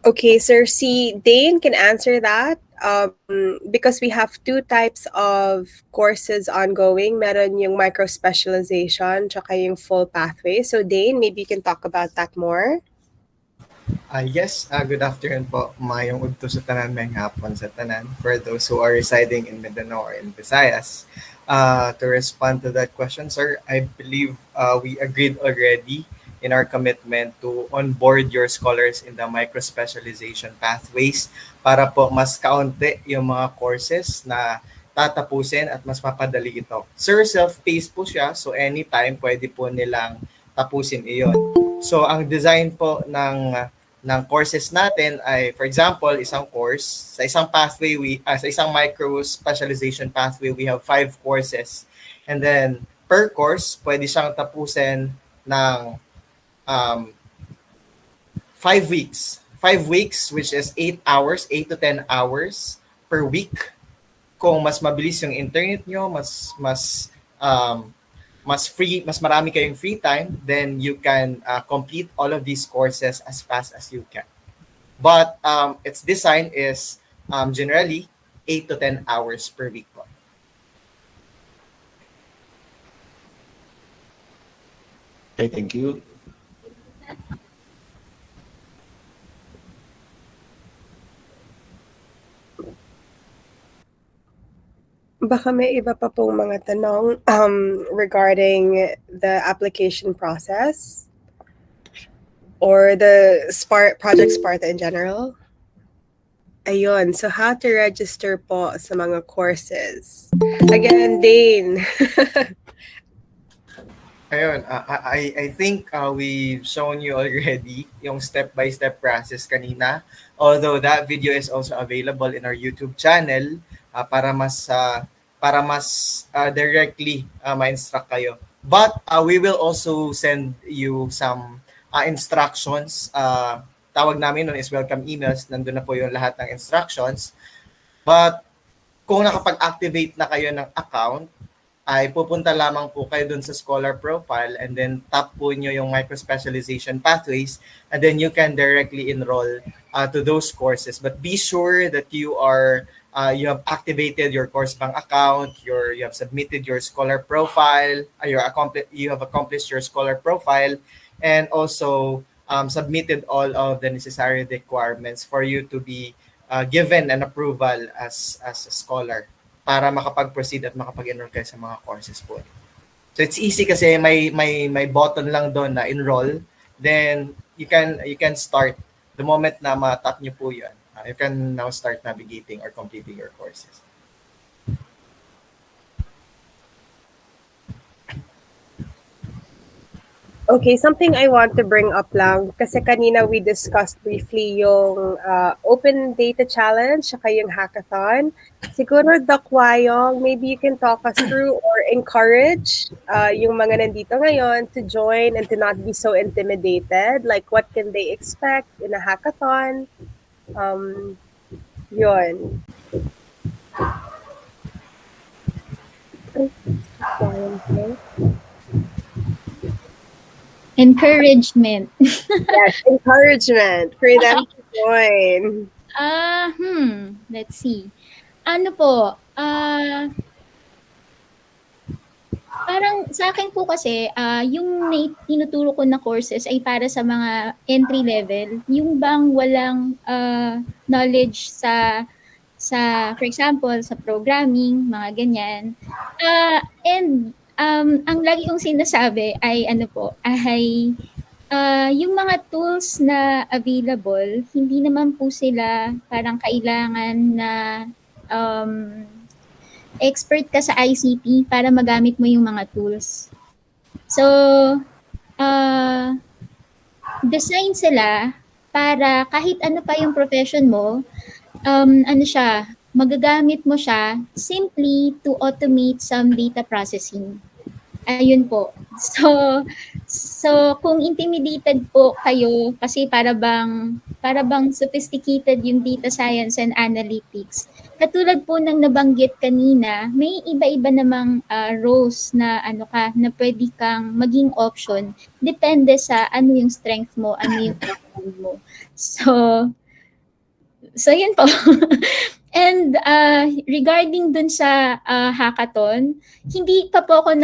Okay, sir, si Dane can answer that because we have two types of courses ongoing. Meron yung micro-specialization tsaka yung full pathway. So Dane, maybe you can talk about that more. Yes, good afternoon po. Mayong udto sa tanan, may hapon sa tanan. For those who are residing in Mindanao or in Visayas, to respond to that question, sir, I believe we agreed already in our commitment to onboard your scholars in the micro-specialization pathways para po mas kaunti yung mga courses na tatapusin at mas mapadali ito. Sir, self-paced po siya, so anytime pwede po nilang tapusin iyon. So ang design po ng courses natin ay, for example, isang course, sa isang pathway, sa isang micro-specialization pathway, we have 5 courses. And then, per course, pwede siyang tapusin ng 5 weeks. 5 weeks, which is 8 hours, 8 to 10 hours per week. Kung mas mabilis yung internet nyo, mas marami kayong free time, then you can complete all of these courses as fast as you can. But its design is generally 8 to 10 hours per week. Okay, thank you. Baka may iba pa pong mga tanong regarding the application process or the Project Sparta in general. Ayun, so how to register po sa mga courses. Again, Dane. Ayun, I think we've shown you already yung step-by-step process kanina. Although that video is also available in our YouTube channel para mas directly ma-instruct kayo. But we will also send you some instructions. Tawag namin nun is welcome emails. Nandun na po yung lahat ng instructions. But kung nakapag-activate na kayo ng account, ay pupunta lamang po kayo dun sa scholar profile and then tap po nyo yung micro-specialization pathways and then you can directly enroll to those courses. But be sure that you have activated your course bank account, you have submitted your scholar profile, you have accomplished your scholar profile, and also submitted all of the necessary requirements for you to be given an approval as a scholar para makapag-proceed at makapag-enroll kayo sa mga courses po. So it's easy kasi may button lang doon na enroll, then you can start the moment na ma-tap niyo po 'yan. You can now start navigating or completing your courses. Okay, something I want to bring up lang, kasi kanina we discussed briefly yung Open Data Challenge, saka yung hackathon. Siguro, Doc Wayong, maybe you can talk us through or encourage yung mga nandito ngayon to join and to not be so intimidated. Like, what can they expect in a hackathon? Yun. Encouragement. Yes, encouragement for them to join. Let's see. Ano po? Parang sa akin po kasi, yung tinuturo ko na courses ay para sa mga entry level, yung bang walang knowledge sa for example, sa programming, mga ganyan. And ang lagi kong sinasabi ay ano po, ay yung mga tools na available, hindi naman po sila parang kailangan na um, expert ka sa ICT para magamit mo yung mga tools. So, design sila para kahit ano pa yung profession mo, ano siya, magagamit mo siya simply to automate some data processing. Ayun po. So kung intimidated po kayo kasi para bang sophisticated yung data science and analytics. Katulad po ng nabanggit kanina, may iba-iba namang roles na na pwede kang maging option depende sa ano yung strength mo, ano yung background mo. So yun po. And regarding dun sa hackathon, hindi pa po ako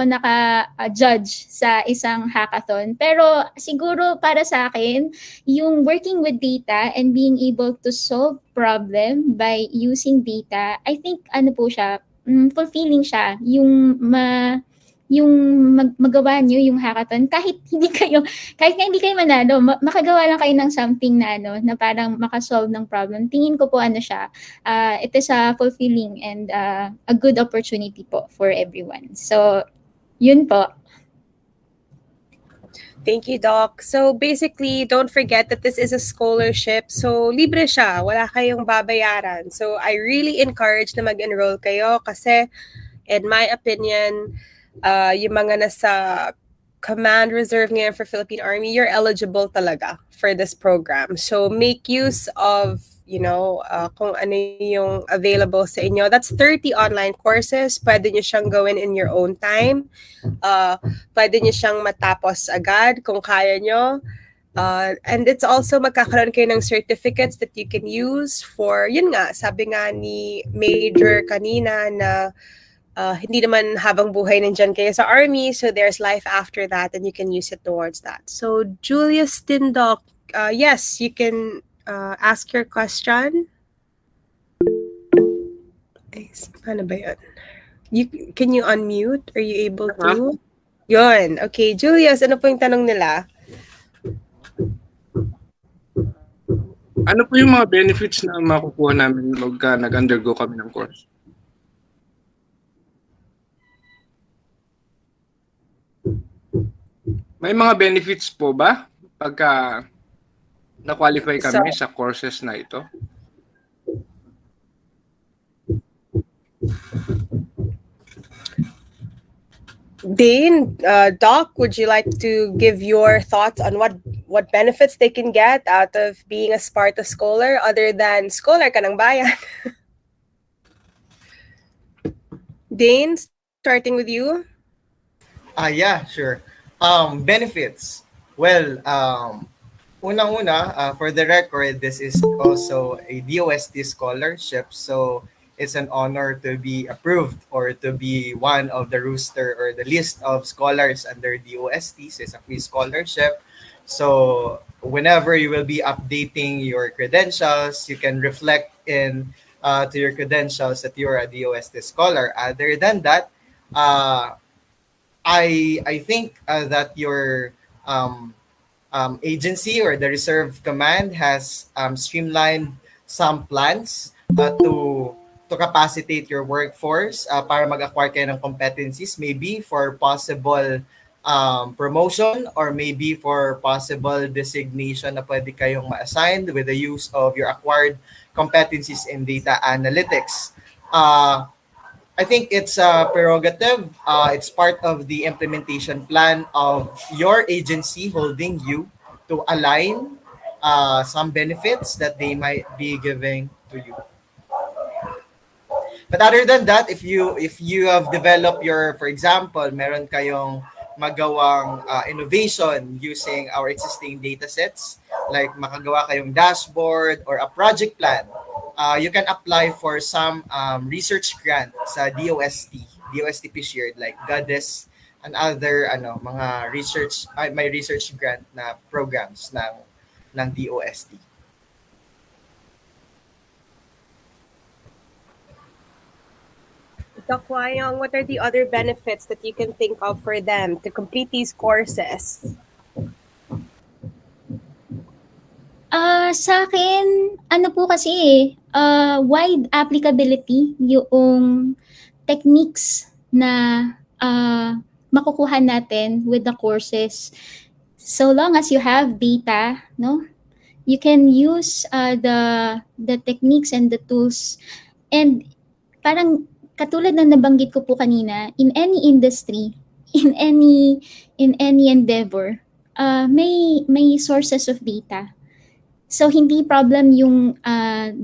naka-judge sa isang hackathon. Pero siguro para sa akin, yung working with data and being able to solve problem by using data, I think po siya, fulfilling siya. Magawa nyo yung hackathon kahit hindi kayo manalo, makagawa lang kayo ng something na na parang makasolve ng problem. Tingin ko po siya, it is a fulfilling and a good opportunity po for everyone. So, yun po. Thank you, Doc. So basically, don't forget that this is a scholarship. So libre siya, wala kayong babayaran. So I really encourage na mag-enroll kayo kasi in my opinion, yung mga nasa command reserve ngayon for Philippine Army, you're eligible talaga for this program. So make use of, kung ano yung available sa inyo. That's 30 online courses. Pwede nyo siyang gawin in your own time. Pwede nyo siyang matapos agad kung kaya nyo. And it's also magkakaroon kayo ng certificates that you can use for, yun nga, sabi nga ni Major kanina na hindi naman habang buhay nandyan kayo sa Army, so there's life after that and you can use it towards that. So, Julius Tindoc, yes, you can ask your question. Ay, paano ba yun? Can you unmute? Are you able to? Yun. Okay, Julius, ano po yung tanong nila? Ano po yung mga benefits na makukuha namin pagka nag-undergo kami ng course? May mga benefits po ba pagka na-qualify kami sa courses na ito? Dane, Doc, would you like to give your thoughts on what benefits they can get out of being a Sparta scholar other than scholar ka ng bayan? Dane, starting with you. Yeah, sure. Benefits. Well, unang-una, for the record, this is also a DOST scholarship. So it's an honor to be approved or to be one of the roster or the list of scholars under DOST. So it's a free scholarship. So whenever you will be updating your credentials, you can reflect to your credentials that you're a DOST scholar. Other than that, I think that your agency or the Reserve Command has streamlined some plans to capacitate your workforce para mag-acquire kayo ng competencies, maybe for possible promotion or maybe for possible designation na pwede kayong ma-assigned with the use of your acquired competencies in data analytics. I think it's a prerogative. It's part of the implementation plan of your agency holding you to align some benefits that they might be giving to you. But other than that, if you have developed for example, meron kayong magawang innovation using our existing data sets, like makagawa kayong dashboard or a project plan, you can apply for some research grant sa DOST DOSTP shared like Goddess and other mga research may research grant na programs ng DOST. Doc Wayong, what are the other benefits that you can think of for them to complete these courses? Sa akin, po kasi wide applicability yung techniques na makukuha natin with the courses. So long as you have data, no? You can use the techniques and the tools. And parang katulad ng nabanggit ko po kanina, in any industry, in any endeavor, may sources of data. So hindi problem yung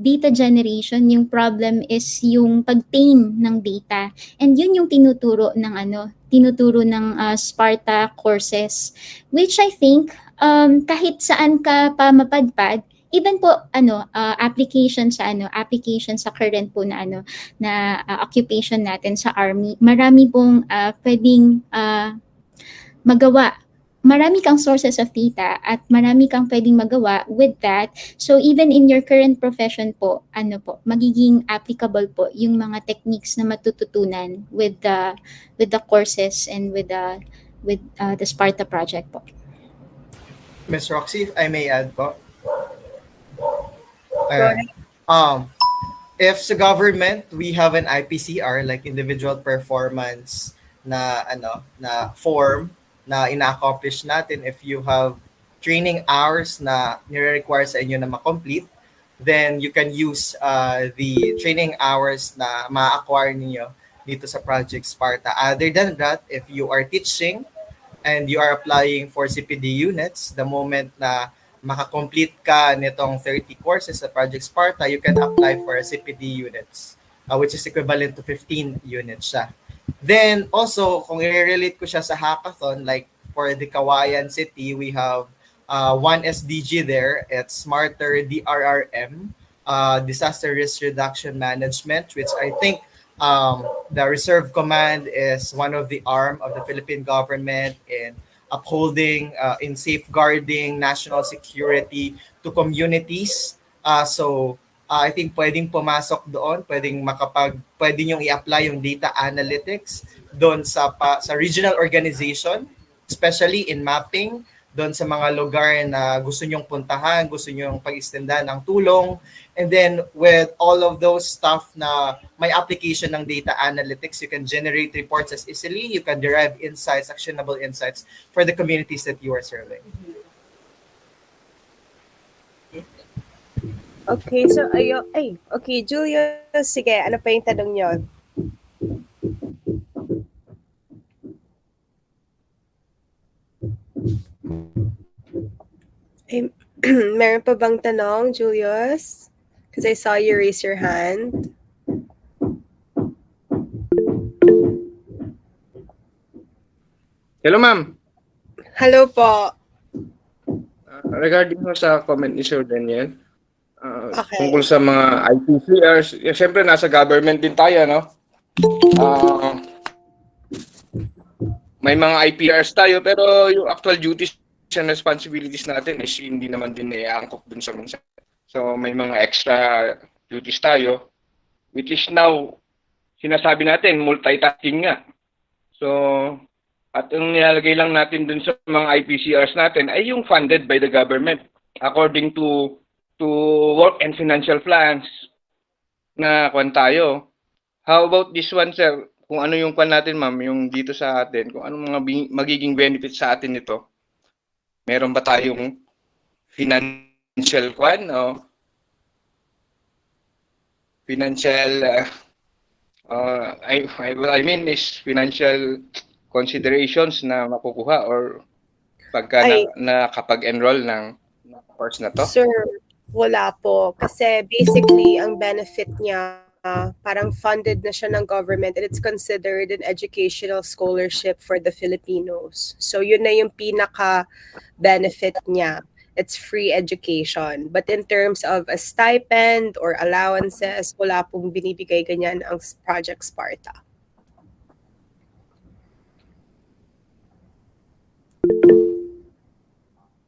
data generation, yung problem is yung pag-tame ng data. And yun yung tinuturo ng Sparta courses, which I think kahit saan ka pa mapadpad, even po application sa current po na occupation natin sa army, marami pong pwedeng magawa. Marami kang sources of data at marami kang pwedeng magawa with that. So even in your current profession po, magiging applicable po yung mga techniques na matututunan with the courses and with the Sparta project po. Ms. Roxy, if I may add po. If sa government we have an IPCR like individual performance na form na ina-accomplish natin, if you have training hours na nire-require sa inyo na ma-complete, then you can use the training hours na ma-acquire niyo dito sa Project Sparta. Other than that, if you are teaching and you are applying for CPD units, the moment na makakomplete ka nitong 30 courses sa Project Sparta, you can apply for a CPD units, which is equivalent to 15 units siya. Then also, kung i-relate ko siya sa hackathon, like for the Kawayan City, we have one SDG there. It's Smarter DRRM, Disaster Risk Reduction Management, which I think the Reserve Command is one of the arm of the Philippine government in upholding, in safeguarding national security to communities. So I think pwedeng pumasok doon, pwede niyong i-apply yung data analytics doon sa regional organization, especially in mapping, doon sa mga lugar na gusto niyong puntahan, gusto niyong pag-extendan ng tulong. And then with all of those stuff na may application ng data analytics, you can generate reports as easily, you can derive insights, actionable insights for the communities that you are serving. Okay, so okay, Julius, sige, ano pa yung tanong niyo? Meron pa bang tanong, Julius? Because I saw you raise your hand. Hello, ma'am. Hello po. Regarding sa comment ni Sir Daniel, Okay. tungkol sa mga IPCRs, siyempre nasa government din tayo, no? May mga IPRs tayo, pero yung actual duties and responsibilities natin is hindi naman din naiangkop dun sa minsan. So may mga extra duties tayo, which is now, sinasabi natin, multitasking nga. So, at ang nilalagay lang natin dun sa mga IPCRs natin ay yung funded by the government according to work and financial plans na kwan tayo. How about this one, sir? Kung ano yung kwan natin, ma'am, yung dito sa atin, kung ano mga magiging benefits sa atin nito. Meron ba tayong financial kwan o financial I mean is financial considerations na makukuha or pagka nakapag-enroll ng course na to? Sir, wala po. Kasi basically, ang benefit niya, parang funded na siya ng government and it's considered an educational scholarship for the Filipinos. So yun na yung pinaka-benefit niya. It's free education. But in terms of a stipend or allowances, wala pong binibigay ganyan ang Project Sparta.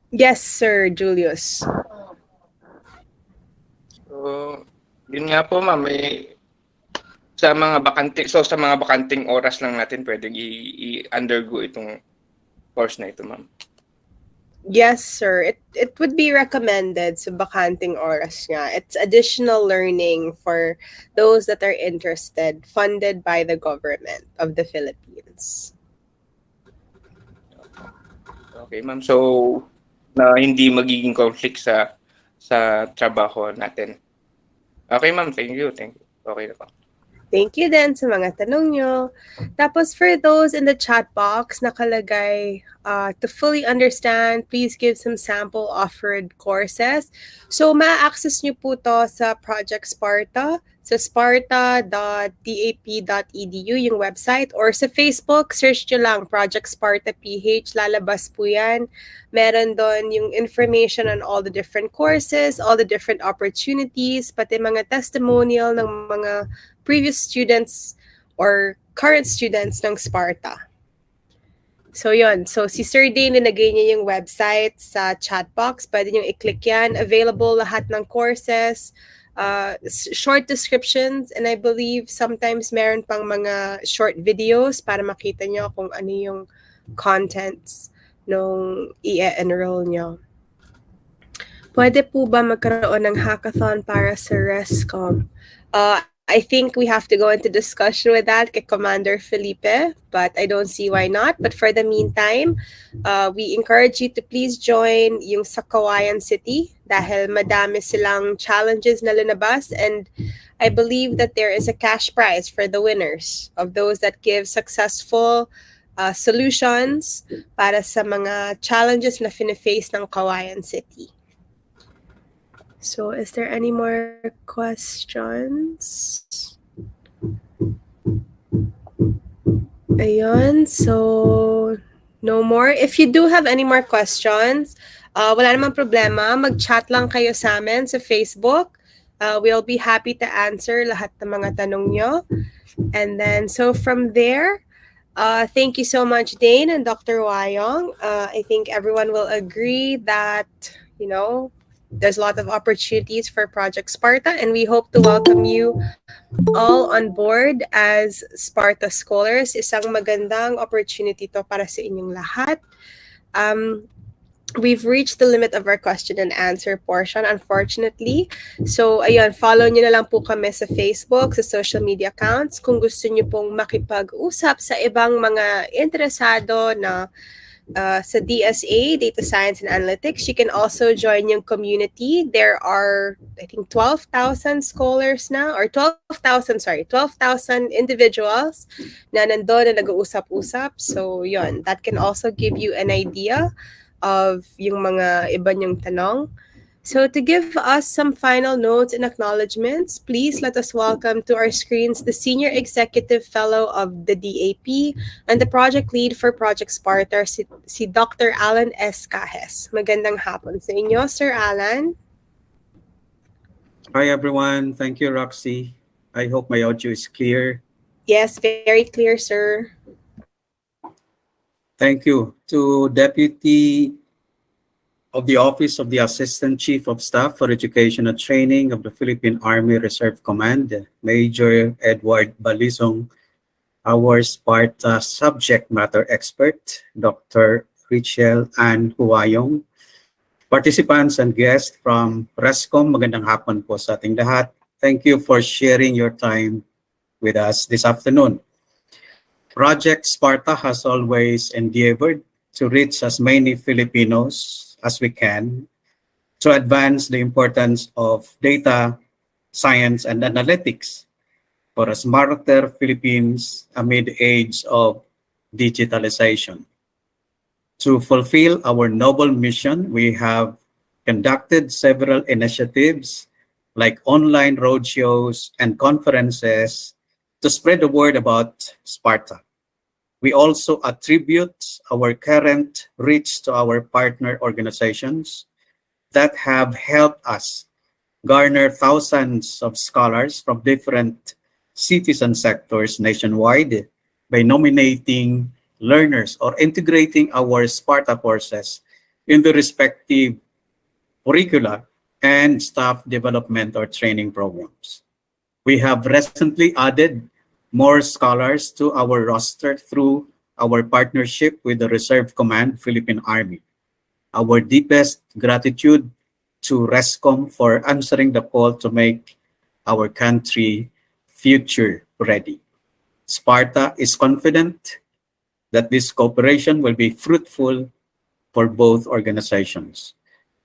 Yes, Sir Julius. So, yun nga po ma'am, sa mga bakanting oras lang natin pwedeng i-undergo itong course na ito, ma'am. Yes, sir. It would be recommended sa bakanting oras nga. It's additional learning for those that are interested, funded by the government of the Philippines. Okay, ma'am. So, na hindi magiging conflict sa trabaho natin. Okay, ma'am. Thank you. Okay na po. Thank you din sa mga tanong nyo. Tapos for those in the chat box, nakalagay, to fully understand, please give some sample offered courses. So ma-access nyo po to sa Project Sparta, sa sparta.dap.edu yung website, or sa Facebook, search nyo lang Project Sparta PH, lalabas po yan. Meron doon yung information on all the different courses, all the different opportunities, pati mga testimonial ng mga previous students or current students ng Sparta. So yun, so si Sir Dane nilagay niya yung website sa chat box. Pwede nyo i-click yan. Available lahat ng courses, short descriptions, and I believe sometimes meron pang mga short videos para makita nyo kung ano yung contents nung i-enroll nyo. Pwede po ba magkaroon ng hackathon para sa RESCOM? I think we have to go into discussion with that kay Commander Felipe, but I don't see why not. But for the meantime, we encourage you to please join yung sa Kawayan City dahil madami silang challenges na linabas, and I believe that there is a cash prize for the winners of those that give successful solutions para sa mga challenges na face ng Kawayan City. So, is there any more questions? Ayun, so no more. If you do have any more questions, wala namang problema, mag-chat lang kayo sa amin sa Facebook. We'll be happy to answer lahat ng mga tanong nyo. And then, so from there, thank you so much, Dane and Dr. Wayong. I think everyone will agree that, you know, there's a lot of opportunities for Project Sparta, and we hope to welcome you all on board as Sparta Scholars. Isang magandang opportunity to para sa inyong lahat. We've reached the limit of our question and answer portion, unfortunately. So, ayun, follow nyo na lang po kami sa Facebook, sa social media accounts. Kung gusto nyo pong makipag-usap sa ibang mga interesado na sa DSA, Data Science and Analytics, you can also join yung community. There are, I think, 12,000 scholars na, or 12,000 individuals na nandun na nag-uusap-usap. So, yun, that can also give you an idea of yung mga iba niyong tanong. So to give us some final notes and acknowledgements, please let us welcome to our screens the Senior Executive Fellow of the DAP and the Project Lead for Project Sparta, si Dr. Alan S. Cajes. Magandang hapon sa inyo, Sir Alan. Hi everyone, thank you Roxy. I hope my audio is clear. Yes, very clear, sir. Thank you to Deputy of the Office of the Assistant Chief of Staff for Education and Training of the Philippine Army Reserve Command, Major Edward Balizong, our Sparta subject matter expert, Dr. Richel Ann Huayong, participants and guests from RESCOM, magandang hapon po sa ating lahat. Thank you for sharing your time with us this afternoon. Project Sparta has always endeavored to reach as many Filipinos as we can to advance the importance of data science and analytics for a smarter Philippines amid the age of digitalization. To fulfill our noble mission, we have conducted several initiatives like online roadshows and conferences to spread the word about Sparta. We also attribute our current reach to our partner organizations that have helped us garner thousands of scholars from different cities and sectors nationwide by nominating learners or integrating our SPARTA courses in the respective curricula and staff development or training programs. We have recently added more scholars to our roster through our partnership with the Reserve Command Philippine Army. Our deepest gratitude to RESCOM for answering the call to make our country future ready. Sparta is confident that this cooperation will be fruitful for both organizations.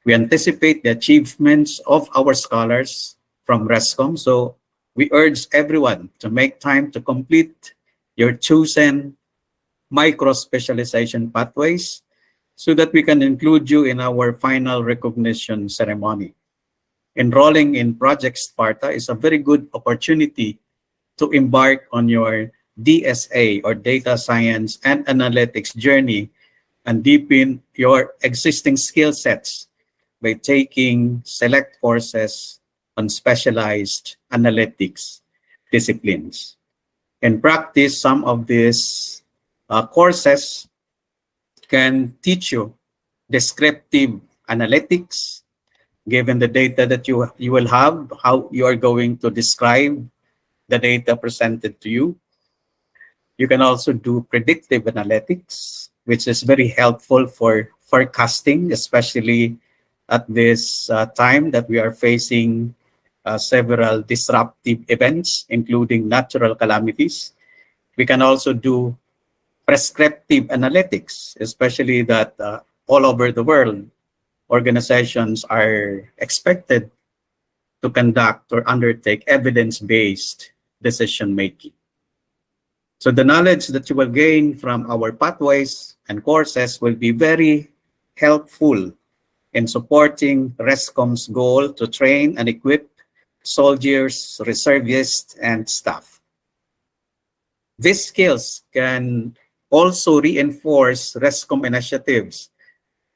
We anticipate the achievements of our scholars from RESCOM, so we urge everyone to make time to complete your chosen micro-specialization pathways so that we can include you in our final recognition ceremony. Enrolling in Project Sparta is a very good opportunity to embark on your DSA or Data Science and Analytics journey and deepen your existing skill sets by taking select courses on specialized analytics disciplines. In practice, some of these courses can teach you descriptive analytics, given the data that you will have, how you are going to describe the data presented to you. You can also do predictive analytics, which is very helpful for forecasting, especially at this time that we are facing several disruptive events, including natural calamities. We can also do prescriptive analytics, especially that all over the world, organizations are expected to conduct or undertake evidence-based decision-making. So the knowledge that you will gain from our pathways and courses will be very helpful in supporting RESCOM's goal to train and equip soldiers, reservists, and staff. These skills can also reinforce RESCOM initiatives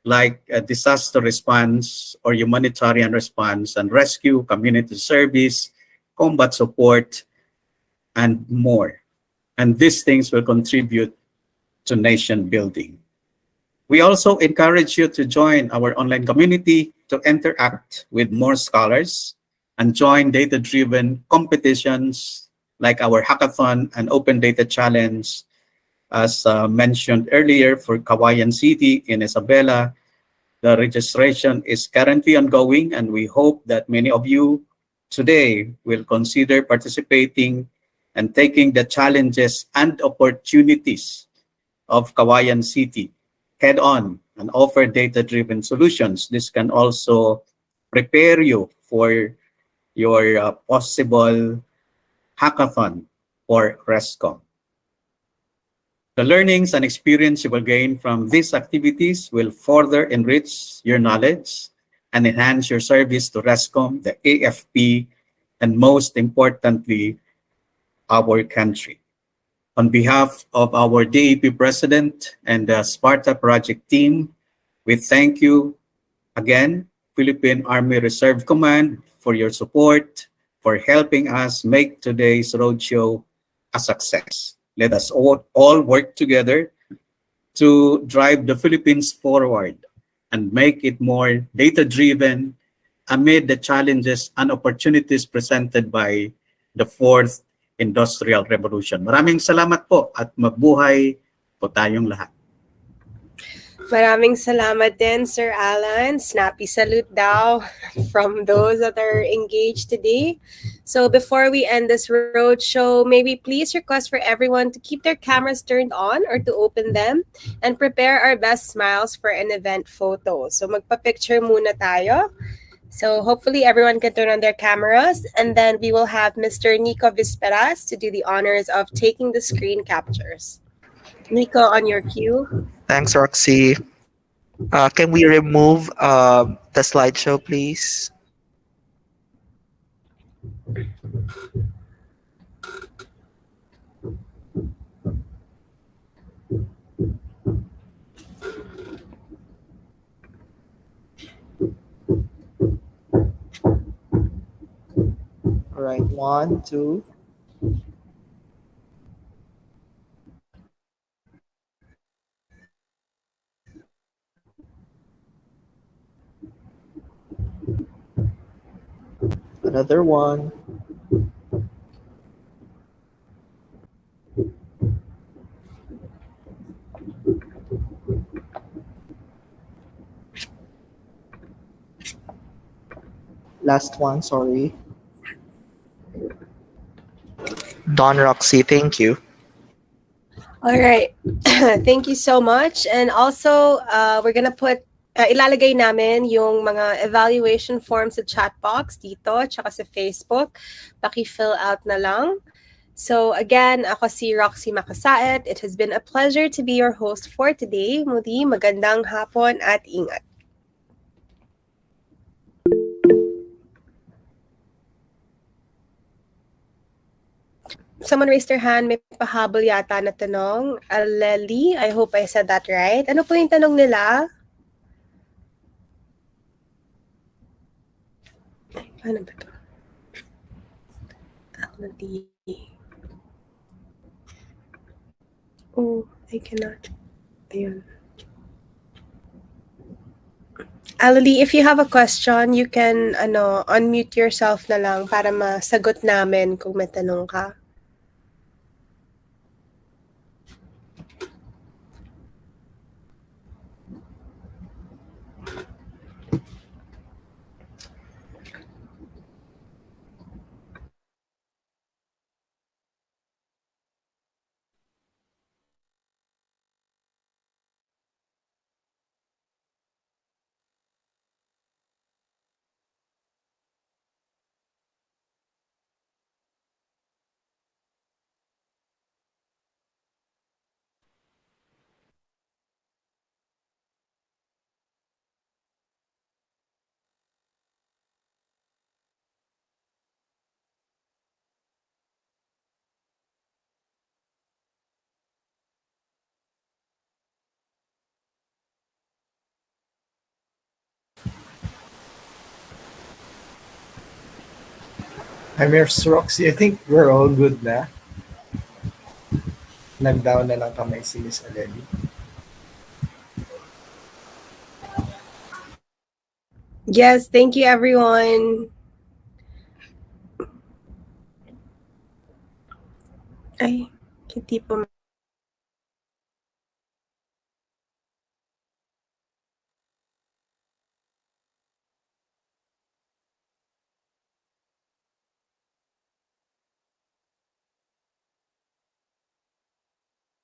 like disaster response or humanitarian response and rescue, community service, combat support, and more. And these things will contribute to nation building. We also encourage you to join our online community to interact with more scholars and join data-driven competitions like our hackathon and open data challenge, as mentioned earlier for Kawayan City in Isabela. The registration is currently ongoing, and we hope that many of you today will consider participating and taking the challenges and opportunities of Kawayan City head on and offer data-driven solutions. This can also prepare you for your possible hackathon for RESCOM. The learnings and experience you will gain from these activities will further enrich your knowledge and enhance your service to RESCOM, the AFP, and most importantly, our country. On behalf of our DAP President and the Sparta Project team, we thank you again, Philippine Army Reserve Command, for your support, for helping us make today's roadshow a success. Let us all work together to drive the Philippines forward and make it more data-driven amid the challenges and opportunities presented by the fourth Industrial Revolution. Maraming salamat po at mabuhay po tayong lahat. Maraming salamat din, Sir Alan. Snappy salute daw from those that are engaged today. So before we end this roadshow, may we please request for everyone to keep their cameras turned on or to open them and prepare our best smiles for an event photo. So magpa-picture muna tayo. So hopefully everyone can turn on their cameras, and then we will have Mr. Nico Visperas to do the honors of taking the screen captures. Nico, on your cue. Thanks, Roxy. Can we remove the slideshow, please? All right, 1, 2. Another one. Last one, sorry. Don Roxy, thank you. All right. Thank you so much. And also, we're gonna put, ilalagay namin yung mga evaluation forms sa chat box dito, tsaka sa Facebook. Paki-fill out na lang. So again, ako si Roxy Makasaet. It has been a pleasure to be your host for today. Muli, magandang hapon at ingat. Someone raised their hand. May pahabol yata na tanong. Aleli, I hope I said that right. Ano po yung tanong nila? Ay, paano ba ito? Aleli. Oh, I cannot. Ayun. Aleli, if you have a question, you can unmute yourself na lang para masagot namin kung may tanong ka. Hi, Miss Roxy. I think we're all good na. Nag-down na lang kamay si Miss Aleli. Yes, thank you everyone. Ay, hindi po